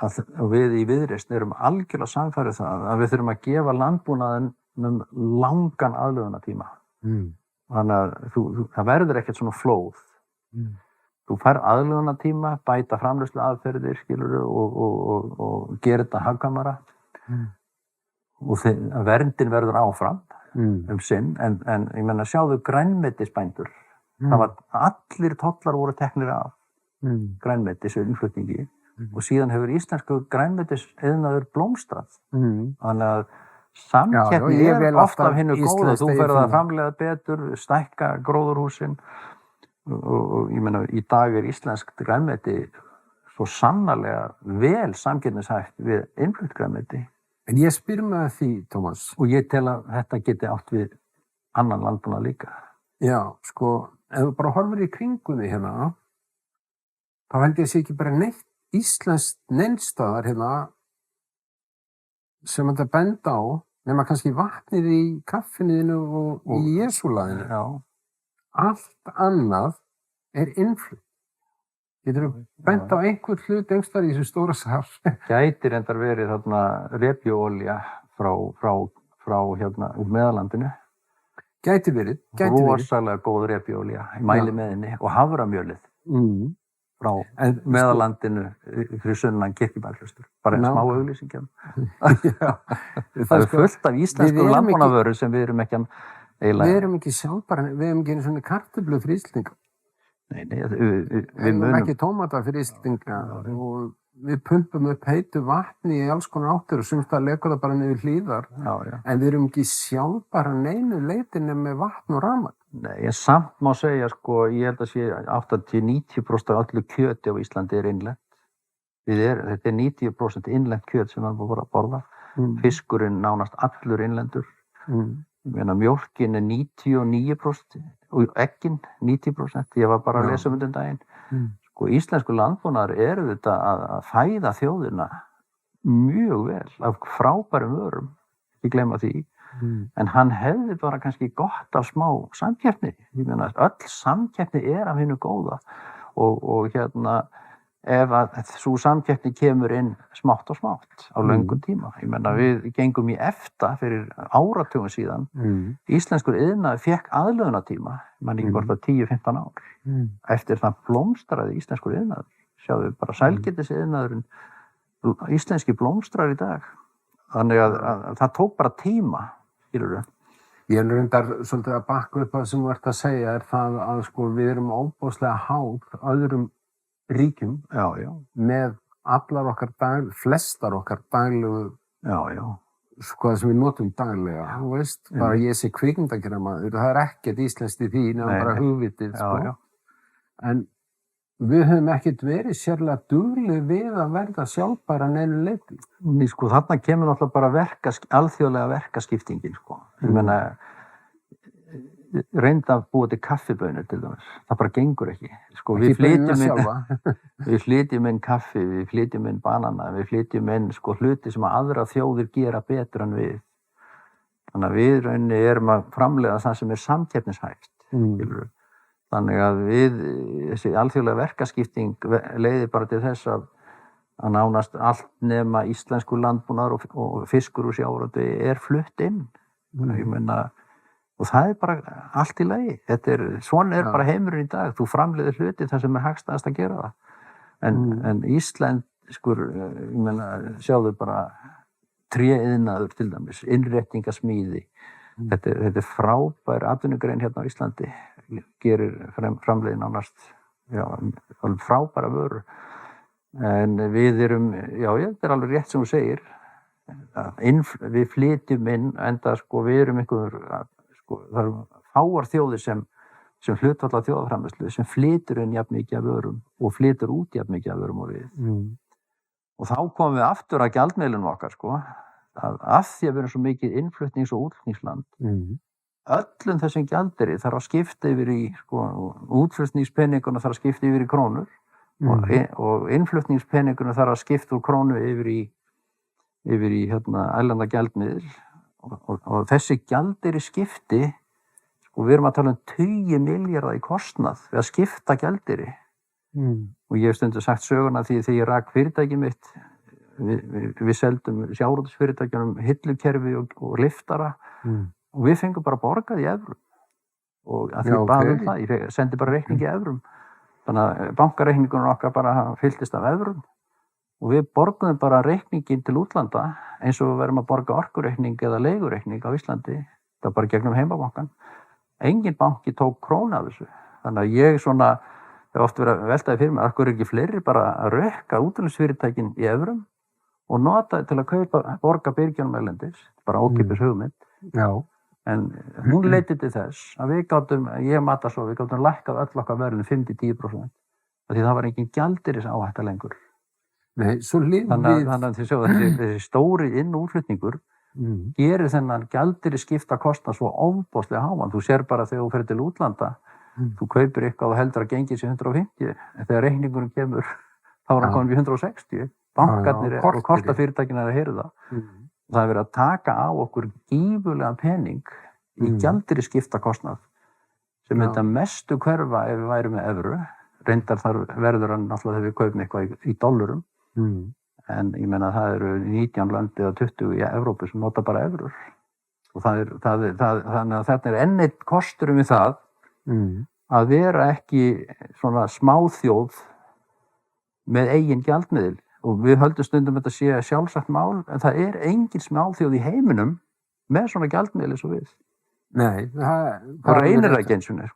að við í Viðreisn erum algjörlega sannfærið það að við þurfum að gefa landbúnaðinum langan aðlögunartíma. Þannig að það verður ekkert svona flóð. Þú fær aðlögunartíma, bæta framleiðsluaðferðir, skilurðu, og gera þetta hagkvæmara. Og verndin verður áfram sinn, en ég meina, sjáðu grænmetisbændur. Það var allir tollar voru teknir af grænmetis innflutningi og síðan hefur íslensku grænmetisiðnaður blómstrað. Þannig að samkeppni er ofta af hinnu góða, þú ferð að framleiða betur, stækka gróðurhúsin og ég meina í dag er íslensk grænmeti svo sannarlega vel samkeppnishæft við innflutt grænmeti. En ég spyr mig að því, Tómas. Og ég tel að þetta geti átt við annan landbúnað líka. Já, sko, ef þú bara horfir í kringum því hérna, þá held ég sé ekki bara neitt íslenskt neinstaðar hérna sem þetta benda á, nema kannski vatnið í kaffiniðinu og í jesúlaðinu. Já. Allt annað er innflutt. Getur þú bent á einhvern hlut einhverstaðar í þessu stóra sal? Gæti reyndar verið þarna repjuolía frá hérna úr Meðallandinu. Gæti verið. Rosalega góð repjuolía, ég mæli með henni, og haframjölið. Frá Meðallandinu fyrir sunnan Kirkjubæjarklaustur. Bara smá auglýsingum. Það er fullt af íslensku landbúnaðarvöru sem við erum ekki eiginlega. Við erum ekki sjálfbæra, við erum ekki einu svona kartöflu fyrir Íslendinga. Nei, við munum ekki tómata fyrir Íslendinga og við pumpum upp heitu vatni í alls konar áttir og sumst að legur það bara niður hlíðar. En við erum ekki sjálfbæra neinu leitinni með vatn og rafmagn. Nei, en samt má segja, sko, ég held að sé 80-90% af öllu kjöti á Íslandi er innlent. Þetta er 90% innlent kjöt sem við erum að borða. Fiskurinn nánast allur innlendur. Ég meina, mjólkin er 99% og eggin 90%. Ég var bara að lesa um daginn. Sko, íslensku landbúnaðar eru þetta að fæða þjóðina mjög vel af frábærum vörum, ekki gleyma því. En hann hefði bara kannski gott af smá samkeppni. Ég meina, öll samkeppni er af hinu góða og hérna, ef að sú samkeppni kemur inn smátt og smátt á löngum tíma. Ég meina, við gengum í EFTA fyrir áratugum síðan. Íslenskur iðnaður fékk aðlögunartíma, man ekki hvort það 10-15 ár. Eftir það blómstraði íslenskur iðnaður. Sjáðu bara sælgætisiðnaðurinn, íslenski blómstrar í dag. Þannig að það tók bara tíma, skilurðu. Ég er reyndar svolítið að bakka upp það sem þú ert að segja er það að sko við erum ofboðslega háð öðrum ríkjum með allar okkar flestar okkar daglegu sko það sem við notum daglega, þú veist, bara ég sé kvikmyndagerðarmaður, það er ekkert íslenskt í því nema bara hugvitið, sko. En við höfum ekkert verið sérlega dugleg við að verða sjálfbæra neinu leyti. Sko þarna kemur náttúrulega bara alþjóðlega verkaskiptingin, sko. Ég meina, reynda að búa til kaffibönur til dæmis. Það bara gengur ekki. Sko, við flytjum inn kaffi, við flytjum inn banana, við flytjum inn sko hluti sem aðra þjóðir gera betur en við. Þannig að við rauninni erum að framleiða það sem er samkeppnishæft. Þannig að þessi alþjóðlega verkaskipting leiðir bara til þess að nánast allt nema íslensku landbúnaðar og fiskur úr sjávarútvegi er flutt inn. Ég meina, og það er bara allt í lagi. Svona er bara heimurinn í dag. Þú framleiðir hluti þar sem er hagstæðast að gera það. En íslenskur, ég meina, sjáðu bara tréiðnaður til dæmis, innréttingasmíði. Þetta er frábær atvinnugrein hérna á Íslandi. framleiðir nánast frábæra vöru. En við erum, þetta er alveg rétt sem þú segir, við flytjum inn, enda við erum það eru fáar þjóðir sem hlutfall af þjóðarframleiðslu sem flytur inn jafn mikið af vörum og flytur út jafn mikið af vörum og við. Og þá komum við aftur að gjaldmiðlunum okkar, að því að við erum svo mikið innflutnings- og útflutningsland, öllum þessum gjaldeyri þarf að skipta yfir í, útflutningspenninguna þarf að skipta yfir í krónur og innflutningspenninguna þarf að skipta úr krónu yfir í erlenda gjaldmiðil og þessi gjaldeyri skipti, við erum að tala tugi milljarða í kostnað við að skipta gjaldeyri. Og ég hef stundum sagt söguna því þegar ég rak fyrirtækið mitt, við seldum sjávarútvegsfyrirtækjunum hillukerfi og liftara og við fengum bara borgað í evrum. Og að því baðum það, ég sendi bara reikning í evrum. Þannig að bankareikningunum okkar bara fylltist af evrum og við borguðum bara reikningin til útlanda eins og við verum að borga orkureikning eða leigureikning á Íslandi, það bara gegnum heimabankan. Engin banki tók krónu af þessu. Þannig að ég hef oft verið að veltaði fyrir mig, akkur ekki fleiri bara að rökka útflutningsfyrirtækin í evrum og nota til að borga byrgjunum erlendis, bara ókeypis hugmynd. Já. En hún leiddi til þess að við gátum, ég mata svo, við gátum lækkað öll okkar verðin 5-10%. Því það var engin gjaldeyris áhætta lengur. Nei, svo þannig að þið sjáu þessi stóri inn- og útflutningur gerir þennan gjaldeyris skipta kostnað svo ofboðslega háan. Þú sér bara þegar þú fer til útlanda, þú kaupir eitthvað og heldur að gengið sé 150, en þegar reikningurinn kemur, þá er hann komin við 160. Bankarnir og kortafyrirtækin að heyra það. Það er verið að taka á okkur gífurlegan pening í gjaldeyris skipta kostnað sem þetta mestu hverfa ef við værum með evru. Reyndar þar verður hann náttúrulega þegar við kaupum eitthvað í dollarum. En ég meina það eru 19 lönd eða 20 í Evrópu sem nota bara evrur. Og þannig að þetta er enn eitt kosturum við það að vera ekki svona smáþjóð með eigin gjaldmiðil. Og við höldum stundum þetta sé sjálfsagt mál, en það er engin smáþjóð í heiminum með svona gjaldmiðil eins og við. Nei, það reynir það ekki eins og neð,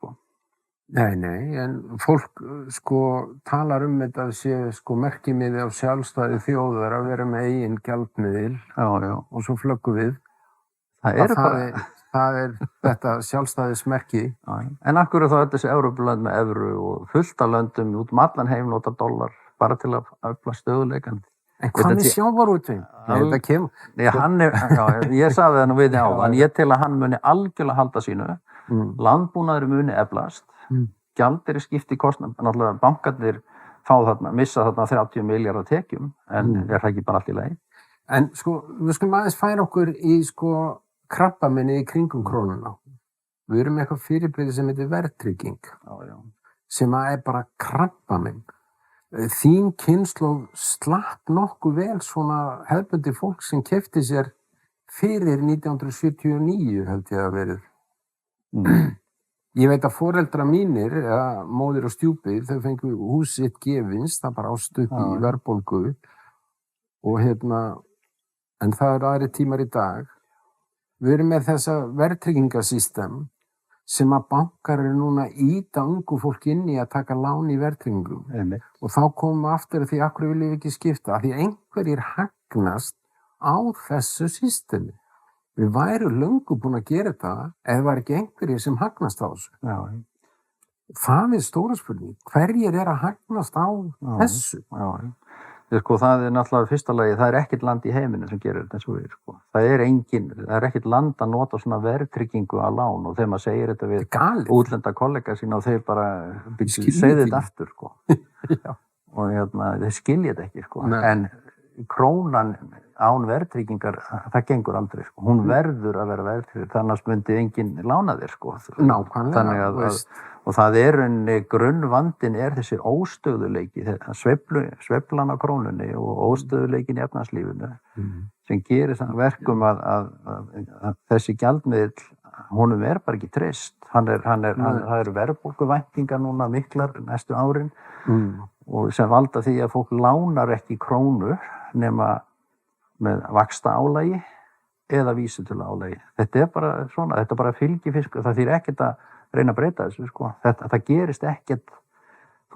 Nei, en fólk talar þetta að sé merkimiði á sjálfstæði þjóðar að vera með eigin gjaldmiðil og svo flöggum við. Það er þetta sjálfstæðismerki. En akkur er þá öll þessi Evrópulönd með evru og fullt af löndum út allan heim nota dollar bara til að öfla stöðuleikann. En hvað með sjávarútveginn? Þetta kemur. Ég sagði það nú við áðan, ég tel að hann muni algjörlega halda sínu. Landbúnaður muni eflast. Gjaldeyri skipti kostnað. Náttúrulega bankarnir missa þarna 30 milljarða tekjum, en er það ekki bara allt í lagi? En við skulum aðeins færa okkur í krabbameini í kringum krónuna. Við erum eitthvað fyrirbrigði sem heitir verðtrygging, sem er bara krabbamein. Þín kynslóð slapp nokkuð vel svona hefðbundi fólk sem keypti sér fyrir 1979 held ég að verið. Ég veit að foreldra mínir, móðir og stjúpir, þau fengu hús sitt gefins, það bara ást upp í verðbólgu og en það eru aðrir tímar í dag. Við erum með þessa verðtryggingasystem sem að bankar eru núna ýta ungu fólk inn í að taka lán í verðtryggingum. Og þá komum við aftur að því af hverju viljum við ekki skipta, af því einhverjir hagnast á þessu systemi. Við værum löngu búin að gera þetta ef það var ekki einhverjir sem hagnast á þessu. Það er stóra spurning. Hverjir að hagnast á þessu? Það er náttúrulega fyrsta lagi, það er ekkert land í heiminu sem gerir þetta eins og við. Það er ekkert land að nota svona verðtryggingu að lán og þegar maður segir þetta við útlenda kollega sína og þeir bara segja þetta aftur. Og þeir skilja þetta ekki. En krónan án verðtryggingar, það gengur aldrei. Hún verður að vera verðtryggð, þannig að myndi enginn lána þér. Nákvæmlega. Og það grunnvandinn þessi óstöðuleiki, sveiflan á krónunni og óstöðuleikin í efnahagslífinu sem gerir það verkum að þessi gjaldmiðill, honum bara ekki treyst. Það eru verðbólguvæntingar núna miklar næstu árin og sem valda því að fólk lánar ekki krónu nema með vaxtaálagi eða vísitöluálagi. Þetta bara svona, þetta bara fylgifiskur. Það þýðir ekkert að reyna að breyta þessu, sko. Það gerist ekkert.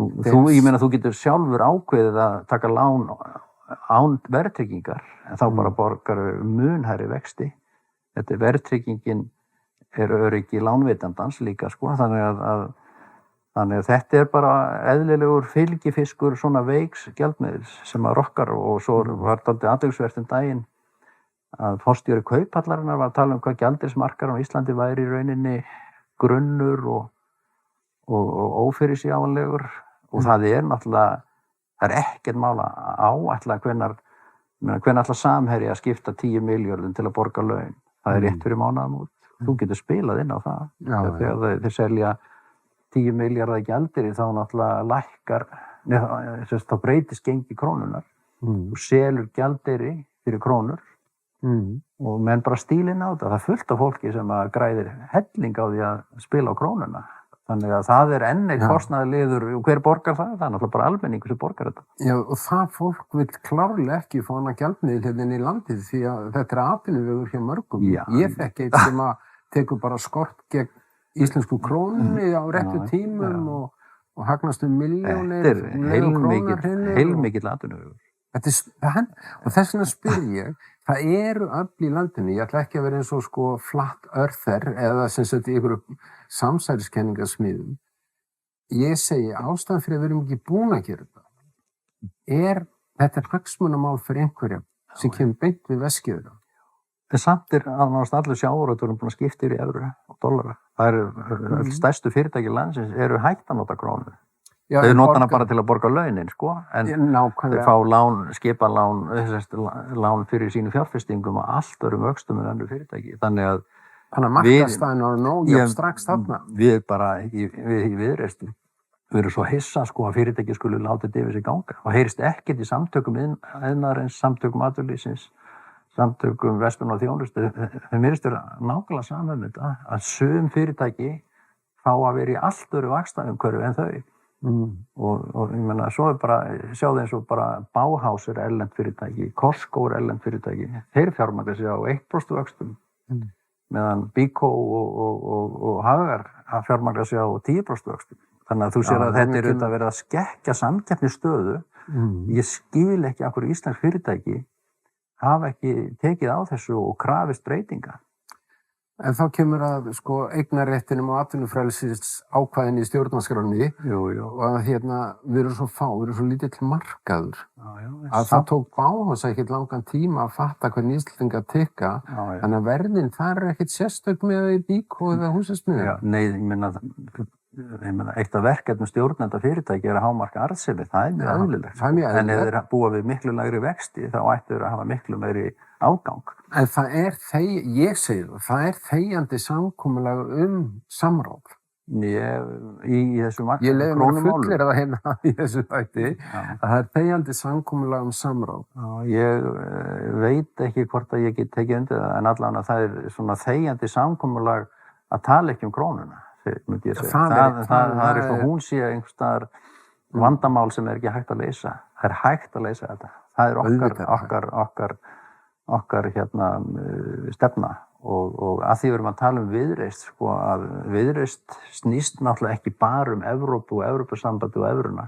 Ég meina, þú getur sjálfur ákveðið að taka lán án verðtryggingar, en þá bara borgar mun hærri vexti. Þetta verðtryggingin öryggi lánveitandans líka, sko. Þannig að þetta bara eðlilegur fylgifiskur svona veiks gjaldmiðils sem að rokkar, og svo var dálítið athyglisvert daginn að forstjóri Kauphallarinnar var að tala hvað gjaldeyrismarkaðurinn á Íslandi væri í rauninni grunnur og ófyrirsjáanlegur, og það náttúrulega, það ekkert mál að áætla hvenær ætlar Samherji að skipta 10 milljörðum til að borga laun. Það rétt fyrir mánaðamót. Þú getur spilað inn á það. Þegar þeir selja 10 milljarða gjaldeyri, þá náttúrulega lækkar, þá breytist gengi krónunar. Þú selur gjaldeyri fyrir krónur og menn bara stílinn á þetta. Það fullt af fólki sem að græðir helling á því að spila á krónuna. Þannig að það enn eitt kostnaðarliður, og hver borgar það? Það náttúrulega bara almenningur sem borgar þetta. Já, og það fólk vill klárlega ekki fá hana gjaldmiðil hérna í landið, því að þetta atvinnuvegur hjá mörgum. Ég þekki eitt sem að tekur bara skort gegn íslensku krónunni á réttu tímum og hagnast milljónir. Þetta heilmikill atvinnuvegur. Og þess vegna spyr ég, það eru öfl í landinu, ég ætla ekki að vera eins og sko flatt örþer eða sem sagt í einhverju samsæriskenningasmiðum. Ég segi, ástæðan fyrir að við erum ekki búin að gera þetta, þetta hagsmunamál fyrir einhverja sem kemur beint við veskið þeirra. En samt nánast allir sjávarútvegurinn búin að skipta yfir í evru og dollara. Það eru stærstu fyrirtæki landsins hætt að nota krónu. Þau nota hana bara til að borga launin, sko, en þau fá skipalán, lán fyrir sínu fjárfestingum og allt öðrum vöxtum en önnur fyrirtæki. Þannig að markaðsstaðin var nóg strax þarna. Við bara í Viðreisn, við erum svo hissa, sko, að fyrirtæki skulu láta þetta yfir sig ganga. Og heyrist ekkert í samtökum iðnaðarins, samtökum atvinnulífsins, samtökum verslun og þjónustu. Þeim virðist vera nákvæmlega saman þetta, að sum fyrirtæki fá að vera í allt öðru vaxtaumhverfi en þau. Og ég meina, svo bara, sjáðu eins og bara Bauhaus erlent fyrirtæki, Costco erlent fyrirtæki, þeir fjármagna sig á 1% vöxtum, meðan Biko og Hagar fjármagna sig á 10% vöxtum. Þannig að þú sér að þetta auðvitað verið að skekkja samkeppnisstöðu. Ég skil ekki af hverju íslensk fyrirtæki hafa ekki tekið á þessu og krafist breytinga. En þá kemur að sko eignarréttinum og atvinnufrelsis ákvæðin í stjórnarskránni og að við erum svo fá, við erum svo lítill markaður að það tók Bauhaus ekkert langan tíma að fatta hvernig Íslendingar tikka, þannig að verðin þar ekkert sérstök með í Bíkó eða Húsasmiðju. Nei, ég meina eitt af verkefnum stjórnenda fyrirtæki að hámarka arðsemi, það mjög eðlilegt. En ef þeir búa við miklu lægri vexti, þá ættu þeir að hafa miklu meiri ágang. En ég segi það þegjandi samkomulag samráð. Í þessu krónumálum. Ég leiði mér fullir að hérna í þessu þætti að það þegjandi samkomulag samráð. Ég veit ekki hvort að ég get tekið undir það, en allavega það svona þegjandi samkomulag að tala ekki krónuna. Myndi ég segja. Það eins og hún sé einhvers staðar vandamál sem ekki hægt að leysa. Það hægt að leysa þetta. Það okkar stefna og að því við erum að tala Viðreisn, sko, að Viðreisn snýst náttúrulega ekki bara Evrópu og Evrópusambandi og evruna.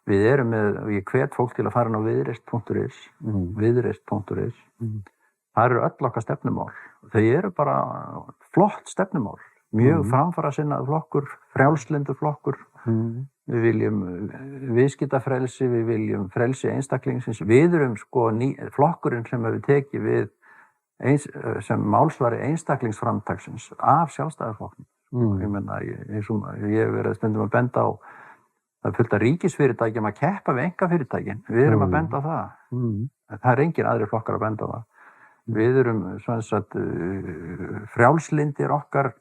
Við erum ég hvet fólk til að fara inn á viðreisn.is, viðreisn.is. Það eru öll okkar stefnumál. Þau eru bara flott stefnumál. Mjög framfarasinnaður flokkur, frjálslyndur flokkur. Við viljum viðskiptafrelsi, við viljum frelsi einstaklingsins. Við erum sko flokkurinn sem við tekið við sem málsvari einstaklingsframtaksins af Sjálfstæðisflokknum. Ég meina, ég hef verið stundum að benda á það fullt af ríkisfyrirtækjum að keppa við einkafyrirtækin. Við erum að benda á það. Það er engin aðrir flokkar að benda á það. Við erum frjálslyndir okkar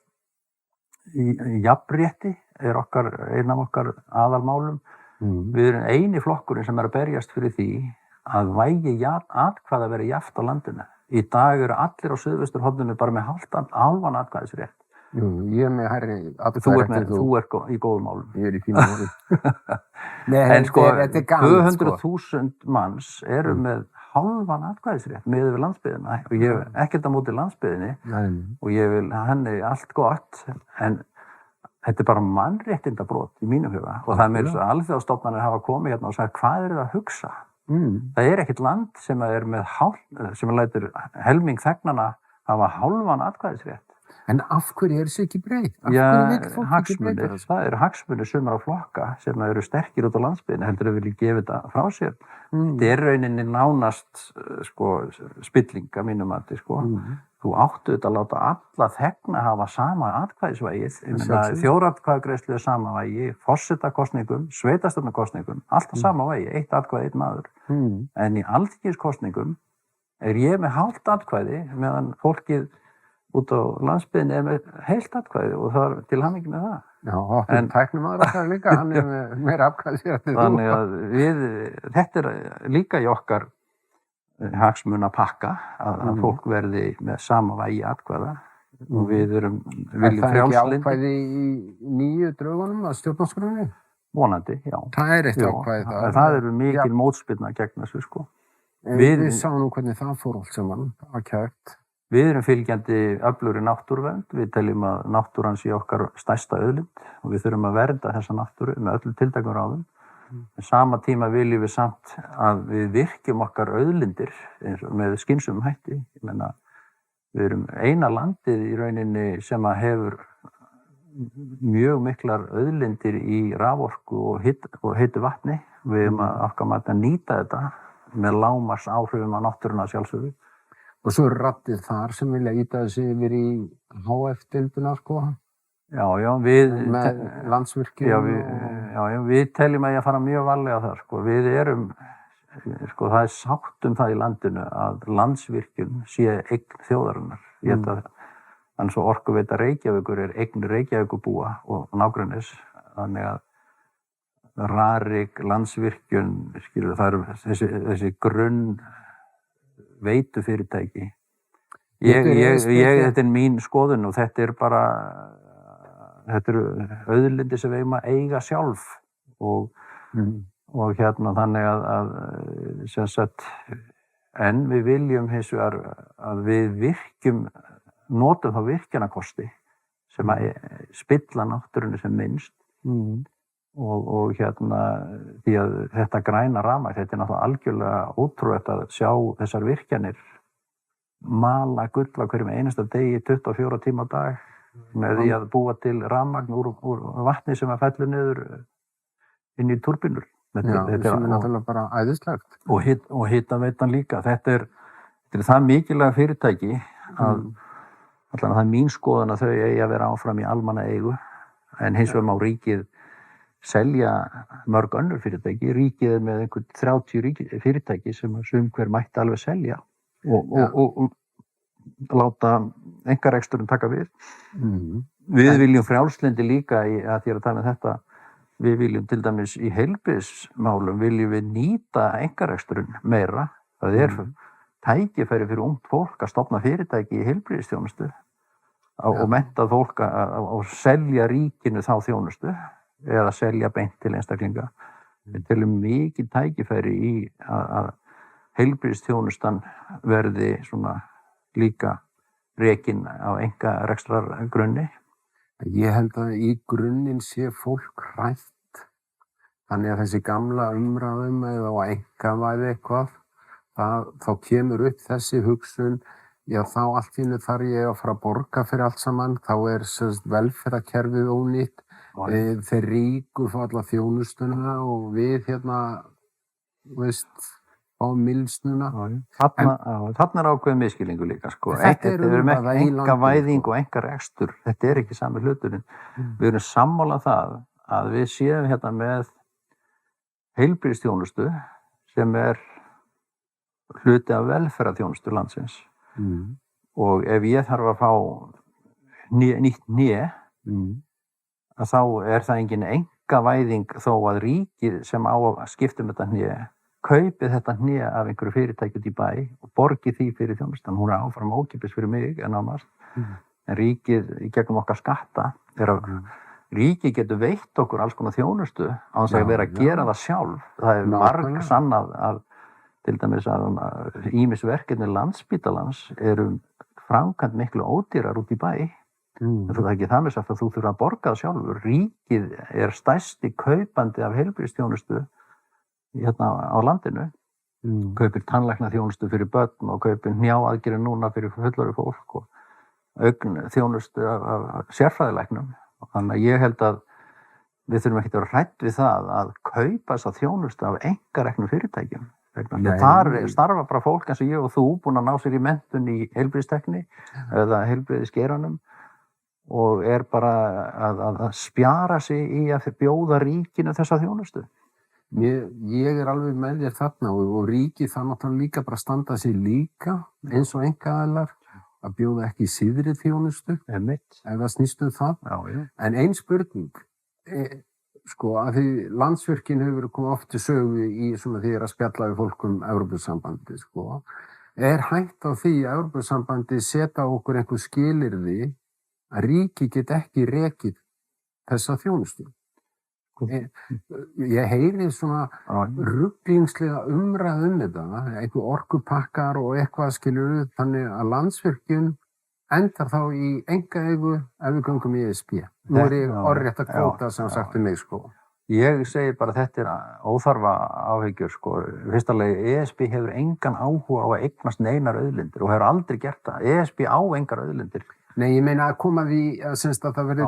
í jafnrétti einn af okkar aðalmálum. Við erum eini flokkurinn sem að berjast fyrir því að vægi atkvæða verið jafnt á landinu. Í dag eru allir á suðvesturhorninu bara með hálfan atkvæðisrétt. Ég er með hærri atkvæðisrétt. Þú ert í góðum málum. Ég er í fínum málum. En sko, 200.000 manns eru með hálfan atkvæðisrétt miðað við landsbyggðina og ég hef ekkert á móti landsbyggðinni og ég vil henni allt gott, en þetta bara mannréttindabrot í mínum huga og það með alþjóðastofnanir hafa komið hérna og sagt hvað það að hugsa? Það ekkert land sem með sem lætur helming þegnanna hafa hálfan atkvæðisrétt. En af hverju þessu ekki breytt? Hagsmunir. Það hagsmunir sumra flokka sem eru sterkir út á landsbyggðinni heldur að vilja gefa þetta frá sér. Þetta rauninni nánast spilling að mínum mati. Þú áttu þetta að láta alla þegna hafa sama atkvæðisvægið. Þjóðaratkvæðagreiðslu sama vægi, forsetakosningum, sveitarstjórnarkosningum, alltaf sama vægi, eitt atkvæði, einn maður. En í alþingiskosningum ég með hálft atkvæði meðan fólkið út á landsbyggðinni með heilt atkvæði og það til hamingju með það. Já, okkur tæknimaður okkar líka, hann með meira atkvæði en þú. Þannig að þetta líka í okkar hagsmunapakka að fólk verði með sama vægi atkvæða og við viljum frjálslyndi. Það ekki ákvæði í nýju draugunum að stjórnarskránni? Vonandi, já. Það eitt ákvæði það. Það mikil mótspyrna gegn þessu, Við sáum nú hvernig það fór allt saman, að kært. Við erum fylgjandi öflugri náttúruvernd, við teljum að náttúran sé okkar stærsta auðlind og við þurfum að vernda þessa náttúru með öllum tiltækum ráðum. Sama tíma viljum við samt að við virkjum okkar auðlindir með skynsömum hætti. Ég meina, við erum eina landið í rauninni sem að hefur mjög miklar auðlindir í raforku og heitu vatni. Við erum að nýta þetta með lágmarks áhrifum á náttúruna sjálfsögðu. Og svo raddir þar sem vilja íta þessi yfir í HF-deildina, Já, við... Með Landsvirkjun Já, við teljum að fara mjög varlega þar, Við erum, það sátt það í landinu að Landsvirkjun sé eign þjóðarinnar. Þannig að Orkuveita Reykjavíkur eign Reykjavíkurbúa og nágrennis. Þannig að Rarik, Landsvirkjun, það þessi grunn veitufyrirtæki. Þetta mín skoðun og þetta bara þetta auðlindir sem við eigum að eiga sjálf og þannig að sem sagt en við viljum hins vegar að við notum þá virkjanakosti sem að spilla náttúrunni sem minnst og því að þetta græna rafmagn, þetta náttúrulega algjörlega ótrúlegt að sjá þessar virkjanir mala gull á hverjum einasta degi 24 tíma á dag með því að búa til rafmagn úr vatni sem að fellur niður inn í túrbínur. Þetta náttúrulega bara æðislegt. Og hitaveitan líka. Þetta það mikilvæga fyrirtæki að það mín skoðun að þau eigi að vera áfram í almannaeigu en hins vegar má ríkið selja mörg önnur fyrirtæki. Ríkið með einhvern 30 fyrirtæki sem hver mætti alveg selja og láta einkareksturinn taka við. Við viljum frjálslyndi líka að því að tala þetta. Við viljum til dæmis í heilbrigðismálum viljum við nýta einkareksturinn meira. Það tækifæri fyrir ungt fólk að stofna fyrirtæki í heilbrigðisþjónustu og menntað fólk að selja ríkinu þá þjónustu eða selja beint til einstaklinga. Við teljum mikið tækifæri í að heilbrigðisþjónustan verði svona líka rekin á einkarekstrargrunni. Ég held að í grunninn sé fólk hrætt. Þannig að þessi gamla umræðum eða á einkavæði eitthvað, þá kemur upp þessi hugsun, já þá allt í einu þarf ég að fara að borga fyrir allt saman, þá velferðarkerfið ónýtt, þeir ríku fá alla þjónustuna og við á milsnuna. Þarna ákveðið misskilningur líka. Þetta erum ekki einkavæðing og einkarekstur. Þetta ekki sami hluturinn. Við erum sammála það að við séum með heilbrigðisþjónustu sem hluti af velferðarþjónustu landsins. Og ef ég þarf að fá nýtt hné, þá það engin einkavæðing þó að ríkið sem á að skipta þetta hné kaupið þetta hné af einhverju fyrirtæki út í bæ og borgi því fyrir þjónustan. Hún áfram ókeypis fyrir mig en nánast. En ríkið í gegnum okkar skatta ríkið getur veitt okkur alls konar þjónustu á þess að vera að gera það sjálf. Það margsannað að til dæmis að ýmis verkefni Landspítalans eru framkvæmt miklu ódýrar út í bæ En það ekki það með sagt að þú þurfa að borga það sjálfur. Ríkið stærsti kaupandi af heilbrigðisþjónustu hérna á landinu. Kaupir tannlæknaþjónustu fyrir börn og kaupir hnjáaðgerðir núna fyrir fullorðið fólk og þjónustu af sérfræðilæknum. Þannig að ég held að við þurfum ekki að vera hrædd við það að kaupa þessa þjónustu af einkareknum fyrirtækjum. Þar starfa bara fólk eins og ég og þú búin að ná sér í menntun í heilbrigðistekni eða heilbrigðisgeiranum og bara að spjara sig í að bjóða ríkinu þessa þjónustu. Ég alveg með þér þarna og ríkið það náttúrulega líka bara standa sig líka eins og einkaaðilar að bjóða ekki síðri þjónustu ef það snýst það. Já. En ein spurning, sko, að því Landsvirkjun hefur komið oft til sögu í svona því að spjalla við fólk Evrópusambandið, sko. Hægt á því að Evrópusambandið setja okkur einhver skilyrði að ríkið get ekki rekið þessa þjónustu? Ég heyri svona rugglingslega umræðu þetta, einhver orkupakkar og eitthvað skilur þannig að Landsvirkjun endar þá í einkaeigu ef við göngum í ESB. Nú ég orðrétt að kvóta sem sagt við mig, sko. Ég segi bara að þetta óþarfa áhyggjur, sko. Fyrsta lagi, ESB hefur engan áhuga á að eignast neinar auðlindir og hefur aldrei gert það. ESB á engar auðlindir. Nei, ég meina að koma því að það verði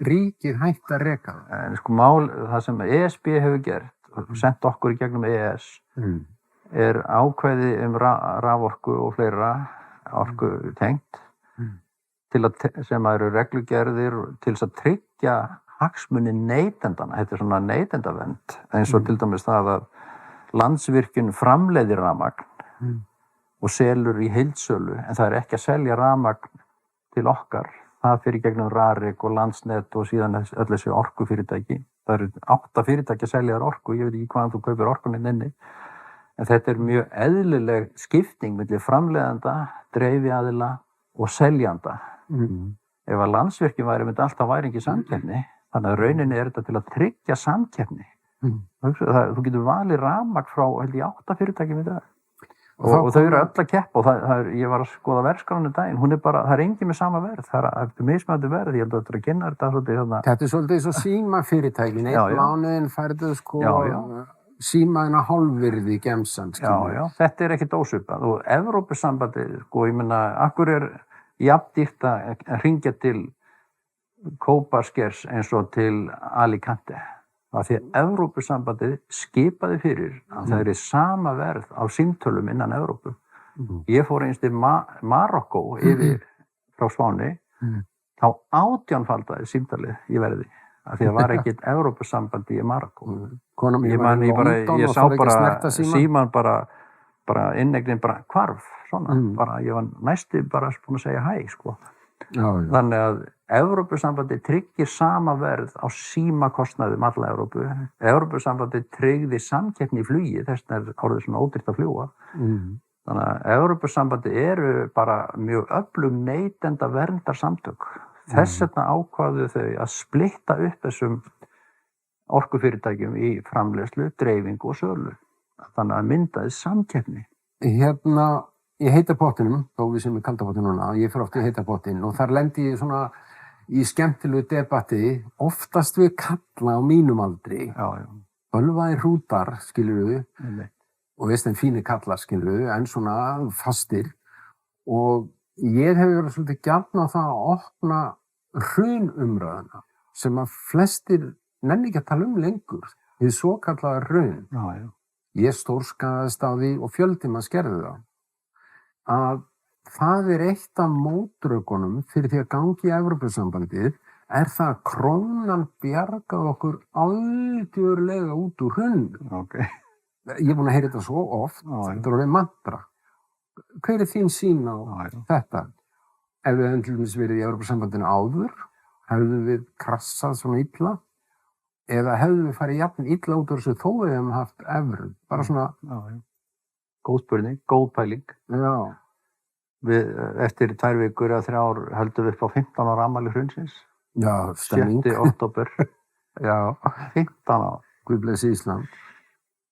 ríkið hægt að reka það. En sko það sem ESB hefur gert og sent okkur í gegnum EES ákvæði raforku og fleira orku tengt sem eru reglugerðir til þess að tryggja hagsmuni neytendana. Þetta svona neytendavernd eins og til dæmis það að Landsvirkjun framleiðir rafmagn og selur í heildsölu en það ekki að selja rafmagn til okkar, það fyrir gegnum Rarik og Landsnet og síðan öll þessi orkufyrirtæki. Það eru 8 fyrirtæki að selja þar orku, ég veit ekki hvaðan þú kaupir orkunni inni. En þetta mjög eðlileg skipting milli framleiðanda, dreifiaðila og seljanda. Ef að Landsvirkjun myndi alltaf væri ekki samkeppni, þannig að rauninni þetta til að tryggja samkeppni. Þú getur valið rafmagn frá 8 fyrirtækjum í dag. Og þau eru öll að keppa og ég var að skoða verðskrána daginn, það engin með sama verð, það mismunandi verð, ég held að þetta að kynna þetta svolítið þarna. Þetta svolítið svo símafyrirtækin, einn mánuðinn færðu símaðina hálfvirði í gemsan. Já, þetta ekkert ósvipað og Evrópusambandið, ég meina, akkur jafn dýrt að hringja til Kópaskers eins og til Alicante. Það því að Evrópusambandið skipaði fyrir að það sama verð á símtölum innan Evrópu. Ég fór einst til Marokkó yfir frá Spáni, þá 18-faldaði símtalið í verði. Því að var ekkert Evrópusambandi í Marokkó. Ég sá bara síman bara innegnin hvarf, svona. Ég var næstu búin að segja hæ, sko. Þannig að Evrópusambandi tryggir sama verð á símakostnaði alla Evrópu. Evrópusambandi tryggði samkeppni í flugi, þess vegna orðið svona ódýrt að fljúga. Þannig að Evrópusambandi eru bara mjög öflug neytenda verndarsamtök. Þess vegna ákváðu þau að splitta upp þessum orkufyrirtækjum í framleiðslu, dreifingu og sölu. Þannig að myndaði samkeppni. Í heita pottinum, þó við sem kalda pottin núna, ég fer oft í heita pottin og þar lendi ég svona í skemmtilegu debatti, oftast við kalla á mínum aldri. Bölvaðir hrútar, skilurðu, og veist þeim fínir kallar, skilurðu, en svona fastir. Og ég hef verið svolítið gjarn á það að opna hrunumræðuna, sem að flestir nenni ekki að tala lengur, því svo kallaða hrun. Ég stórskaðist á því og fjöldi maður skerði það. Að það eitt af mótrökunum fyrir því að gangi í Evrópusambandið það að krónan bjargaði okkur algjörlega út úr hruninu. Ég er búin að heyra þetta svo oft, þetta orðið mantra. Hver þín sýn á þetta? Ef við hefum til dæmis verið í Evrópusambandinu áður, hefðum við krassað svona illa, eða hefðum við farið jafn illa út úr þessu þó við hefum haft evru? Bara svona... Góð spurning, góð pæling. Eftir 2 vikur eða 3 ár höldum við upp á 15 ára afmæli hrunsins. Já, stemming. 7. október. 15 ár. Guð blessi Ísland.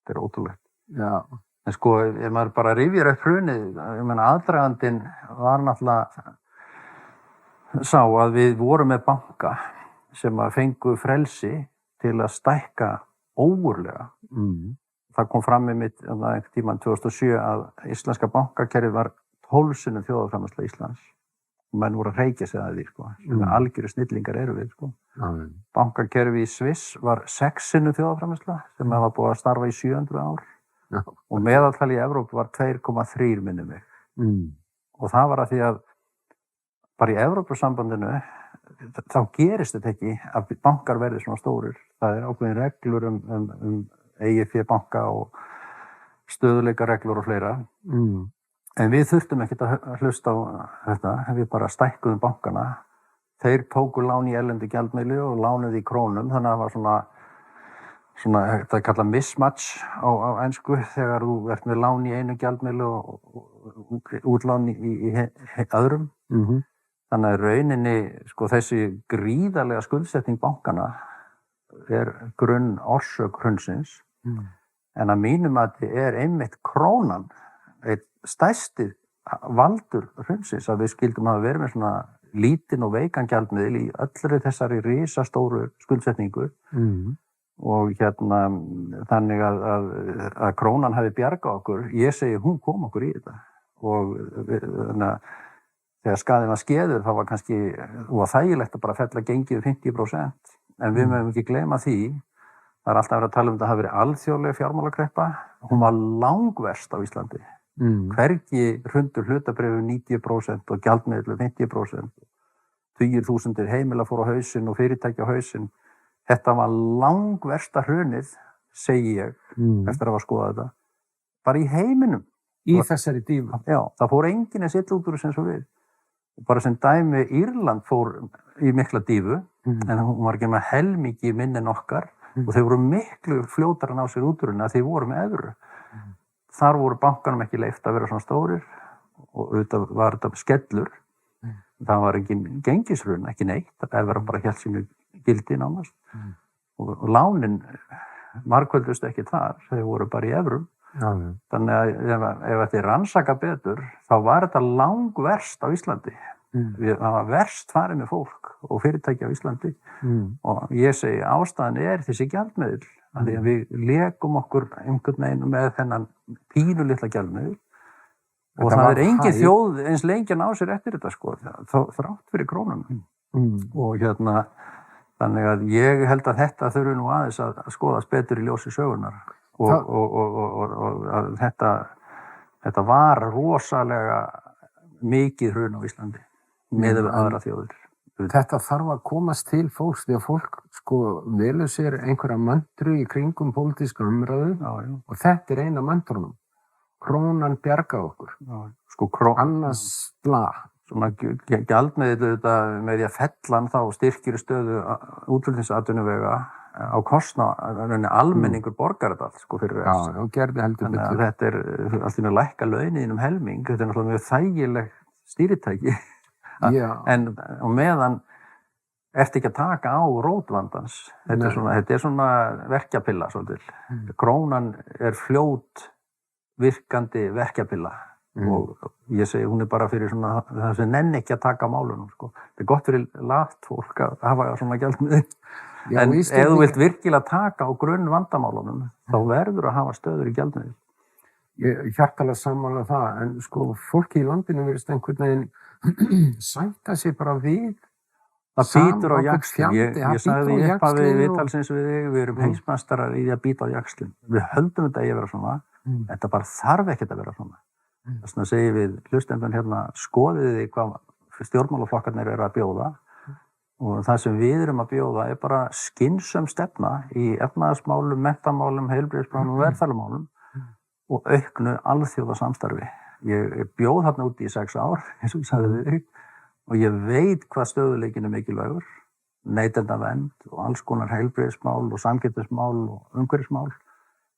Þetta ótrúlegt. Já. En sko, ef maður bara rifjar upp hrunið, ég meina aðdragandinn var náttúrulega sá að við vorum með banka sem að fengu frelsi til að stækka ógurlega. Það kom fram einmitt einhvern tímann 2007 að íslenska bankakerfið var 12 sinnum þjóðarframleiðsla Íslands. Og menn voru að hreykja sig að því, sko. Algjöru snillingar eru við, sko. Bankakerfið í Sviss var 6 sinnum þjóðarframleiðsla sem var búið að starfa í 700 ár. Og meðaltali í Evrópu var 2,3 minnir mig. Og það var að því að bara í Evrópusambandinu þá gerist þetta ekki að bankar verði svona stórir. Það ákveðin reglur eigið fé banka og stöðuleika reglur og fleira. En við þurftum ekkert að hlusta á þetta, við bara stækkuðum bankana. Þeir tóku lán í erlendu gjaldmiðli og lánuðu í krónum, þannig að það var svona þetta er kallað mismatch á ensku, þegar þú ert með lán í einu gjaldmiðli og útlán í öðrum. Þannig að rauninni, sko, þessi gríðarlega skuldsetning bankana grunn orsök hrunsins, en að mínum að þetta einmitt krónan einn stærsti valdur hrunsins, að við skildum hafa verið með svona lítinn og veikan gjaldmiðil í öllri þessari risastóru skuldsetningu. Og þannig að krónan hafi bjargað okkur. Ég segi hún kom okkur í þetta og þegar skaðinn var skeður þá var kannski þægilegt að bara fella gengið 50%, en við mögum ekki gleyma því. Það er alltaf verið að tala um þetta hafi verið alþjóðleg fjármálakreppa. Hún var langverst á Íslandi. Hvergi hrundu hlutabréfum 90% og gjaldmiðlum 50%. 10.000 heimila fóru á hausinn og fyrirtæki á hausinn. Þetta var langversta hrunið, segi ég, eftir að hafa skoðað þetta, bara í heiminum. Í þessari dífu? Já, það fór enginn eins illa út úr sem svo við. Bara sem dæmi, Írland fór í mikla dífu, en hún var ekki með helmingi minni en okkar, og þau voru miklu fljótar að ná sér út úr henni að þau voru með evru. Þar voru bankanum ekki leyft að vera svona stórir, og auðvitað var þetta skellur. Það var engin gengishrun, ekki neitt, það var bara hélt sínu gildi nánast. Og lánin margföldust ekki þar, þau voru bara í evrum. Þannig að ef þetta rannsaka betur, þá var þetta langverst á Íslandi. Það var verst farið með fólk og fyrirtæki á Íslandi. Og ég segi, ástæðan þessi gjaldmiðill, að því að við lekum okkur einhvern veginn með þennan pínu litla gjaldmiðill. Og það engin þjóð eins lengi að ná sér eftir þetta, sko, þrátt fyrir krónunum. Og þannig að ég held að þetta þurfi nú aðeins að skoðast betur í ljósi sögunar. Og að þetta var rosalega mikið hrun á Íslandi með aðra þjóðir. Þetta þarf að komast til fólks, því að fólk, sko, velur sér einhverja möntru í kringum pólitíska umræðu. Og þetta ein af möntrunum. Krónan bjargað okkur. Sko, annars bla. Svona gjaldmiðill með því að fellan þá styrkir stöðu útflutningsatvinnuvega á kostnað almenningur borgar þetta allt, sko, fyrir þess. Já, gerði heldur betur. Þannig að þetta allt í að lækka launin helming, þetta náttúrulega mjög þægileg stýritæki. En á meðan ertu ekki að taka á rótvandans. Þetta svona verkjapilla svolítið. Krónan fljót virkandi verkjapilla. Og ég segi, hún bara fyrir svona það sem nenni ekki að taka á málunum, sko. Þetta gott fyrir lat fólk að hafa svona gjaldmiðil. En ef þú vilt virkilega taka á grunn vandamálunum, þá verður að hafa stöður í gjaldmiðil. Ég hjartalega sammála það, en sko, fólki í landinu virðist einhvern veginn sætta sig bara við. Það bítur á jaxlinn. Ég sagði í upphafi viðtalsins við þig, við erum heimsmeistarar í því að bíta á jaxlinn. Við höldum þetta að vera svona, þetta bara þarf ekkert að vera svona. Þess vegna segjum við hlustendur skoðið þið hvað stjórnmálaflokkarnir eru að bjóða, og það sem við erum að bjóða bara skynnsöm stefna í efnahagsmálum, menntamálum, heilbrigðismálum og velferðarmálum og auknu alþjóðasamstarfi. Ég bjóð þarna úti í 6 ár, eins og ég sagði við þig, og ég veit hvað stöðuleikinn mikilvægur, neytendavernd og alls konar heilbrigðismál og samskiptismál og umhverfismál.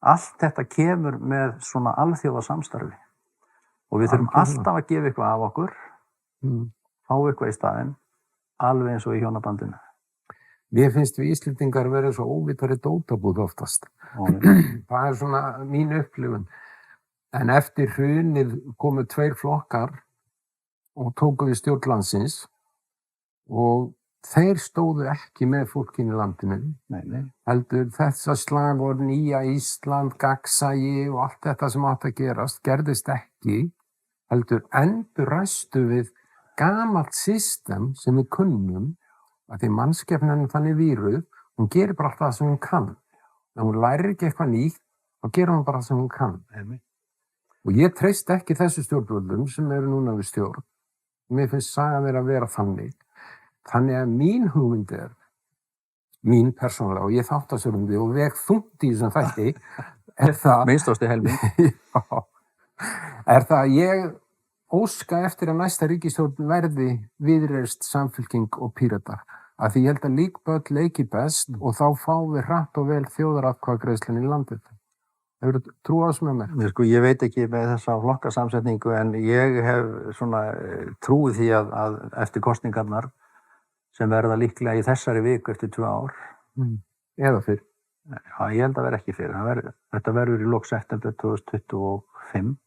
Allt þetta kemur með svona alþjóðasamstarfi. Og við þurfum alltaf að gefa eitthvað af okkur, fá eitthvað í staðinn, alveg eins og í hjónabandinu. Mér finnst við Íslendingar vera svo óvitari dótabúð oftast. Það svona mín upplifun. En eftir hrunið komu 2 flokkar og tóku við stjórn landsins og þeir stóðu ekki með fólkinu í landinu. Heldur þessa slagorð nýja Ísland, gagnsæi og allt þetta sem átti að gerast gerðist ekki, heldur endurræstu við gamalt system sem við kunnum, að því mannskepnan þannig víruð, hún gerir bara alltaf það sem hún kann. Ef hún lærir ekki eitthvað nýtt, þá gerir hún bara það sem hún kann. Og ég treysti ekki þessu stjórnvöldum sem eru núna við stjórn. Mér finnst sagan þeirra að vera þannig. Þannig að mín hugmynd mín persónulega, og ég þáttastjórnandi og veg þungt í þessum þætti, það... Minnstasti helming. Já. Það að ég óska eftir að næsta ríkisstjórn verði Viðreisn, Samfylking og Píratar. Af því ég held að líkböll leiki best og þá fáum við hratt og vel þjóðaratkvæðagreiðsluna í landið. Hefur þú trú á þessu með mér? Sko, ég veit ekki með þessa flokkasamsetningu en ég hef svona trúið því að eftir kosningarnar sem verða líklega í þessari viku eftir 2 ár. Eða fyrr? Já, ég held að vera ekki fyrr. Þetta verður í lok september 2025.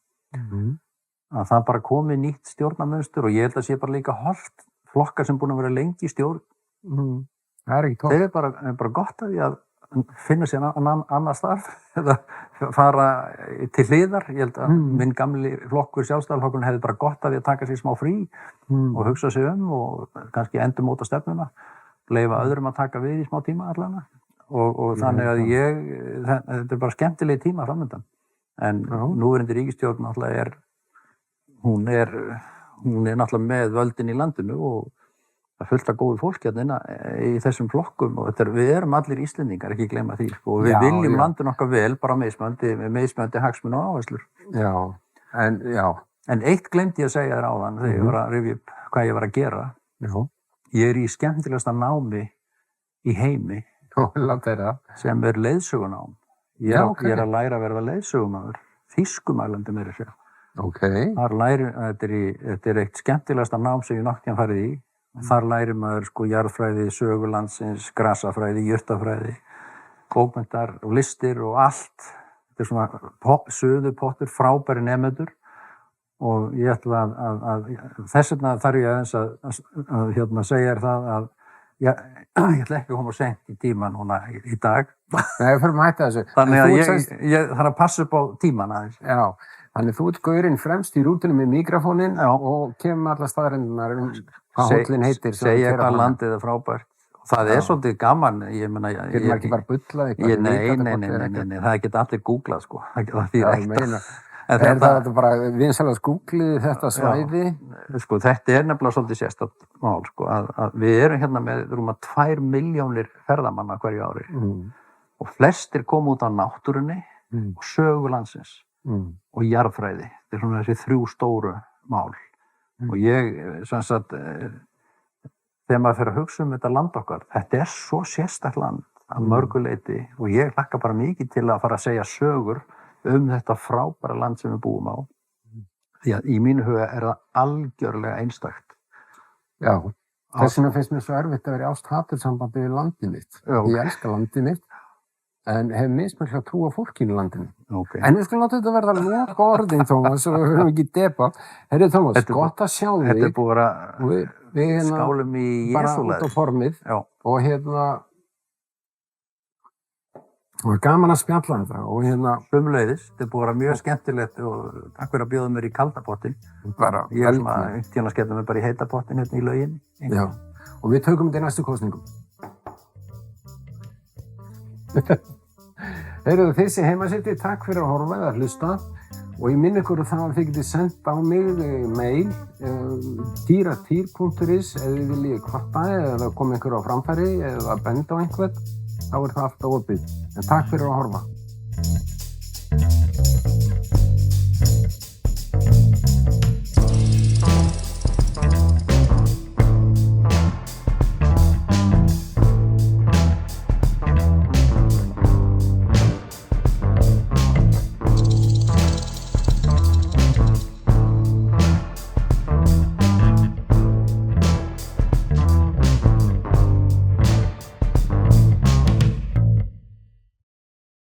Að það bara komi nýtt stjórnarmunstur og ég held að sé bara líka hollt flokkar sem búin að vera lengi í stjórn. Það ekki tótt. Þeir bara gott að því að finna sér annað starf eða fara til hliðar. Ég held að minn gamli flokkur Sjálfstæðisflokkurinn hefði bara gott að því að taka sér smá frí og hugsa sig og kannski endurmóta stefnuna, leyfa öðrum að taka við í smá tíma allavega og þannig að þetta bara skemmtilegi tíma framundan. En núverandi ríkisstjórn náttúrulega hún er náttúrulega með völdin í landinu og það fullt af góðu fólk hérna í þessum flokkum og við erum allir Íslendingar, ekki gleyma því. Og við viljum landinu okkar vel, bara mismunandi hagsmuni og áherslur. En eitt gleymdi ég að segja þér áðan þegar ég var að rifja upp hvað ég var að gera. Ég í skemmtilegasta námi í heimi sem leiðsögunám. Ég að læra að verða leiðsögumaður, þýskumælandi meira að segja. Þetta eitt skemmtilegasta nám sem ég nokkuð farið í. Þar lærir maður jarðfræði, sögulandsins, grasafræði, jurtafræði, bókmenntar og listir og allt. Þetta svona suðupottur, frábæri nemendur og ég ætla að þess vegna þarf ég aðeins að segja þér það að ég ætla ekki að koma seint í tíma núna í dag. Nei, við förum að hætta þessu. Þannig að ég þarf að passa upp á tíman aðeins. Já, þannig þú ert gaurinn fremst í rútunum með mikrofóninn og kemur alla staðarinnar hvað hóllinn heitir. Segja hvað landið frábært. Það svolítið gaman, ég meina... Getur maður ekki bara bullað eitthvað? Nei, það geta allir googlað, sko. Það þýðir ekkert. Þetta bara vinsalast googlið þetta svæði? Sko, þetta nefnilega svolítið sérstakt mál, sko, að við erum hérna með rúma 2 milljónir ferðamanna hverju ári. Og flestir koma út á náttúrunni og sögu landsins og jarðfræði. Þetta svona þessi 3 stóru mál. Og ég, þegar maður fer að hugsa þetta land okkar, þetta svo sérstakt land að mörgu leyti og ég hlakka bara mikið til að fara að segja sögur þetta frábæra land sem við búum á. Því að í mínu huga það algjörlega einstakt. Já, þess vegna finnst mér svo erfitt að vera í ást-hatursambandi við landið mitt. Ég elska landið mitt, en hef mismikla trú á fólkinu í landinu. En við skulum láta þetta verða loka orðin, Tómas, og við höfum ekki debatt. Herri, Tómas, gott að sjá þig. Þetta búið að skálum í Jesúleið. Bara út á formið og og gaman að spjalla þetta og sömuleiðis, þetta búið að vera mjög skemmtilegt og takk fyrir að bjóða mér í kalda pottinn. Ég að skella mig bara í heita pottinn hérna í lauginni. Já, og við tökum þetta í næstu kosningum. Heyrðu, þessi heimasíti, takk fyrir að horfa eða hlusta og ég minni ykkur það að þið getið sendt á mig mail tyratýr.is ef þið viljið kvarta eða koma ykkur á framfæri eða benda á einhvern. Þá það alltaf opið. En takk fyrir að horfa.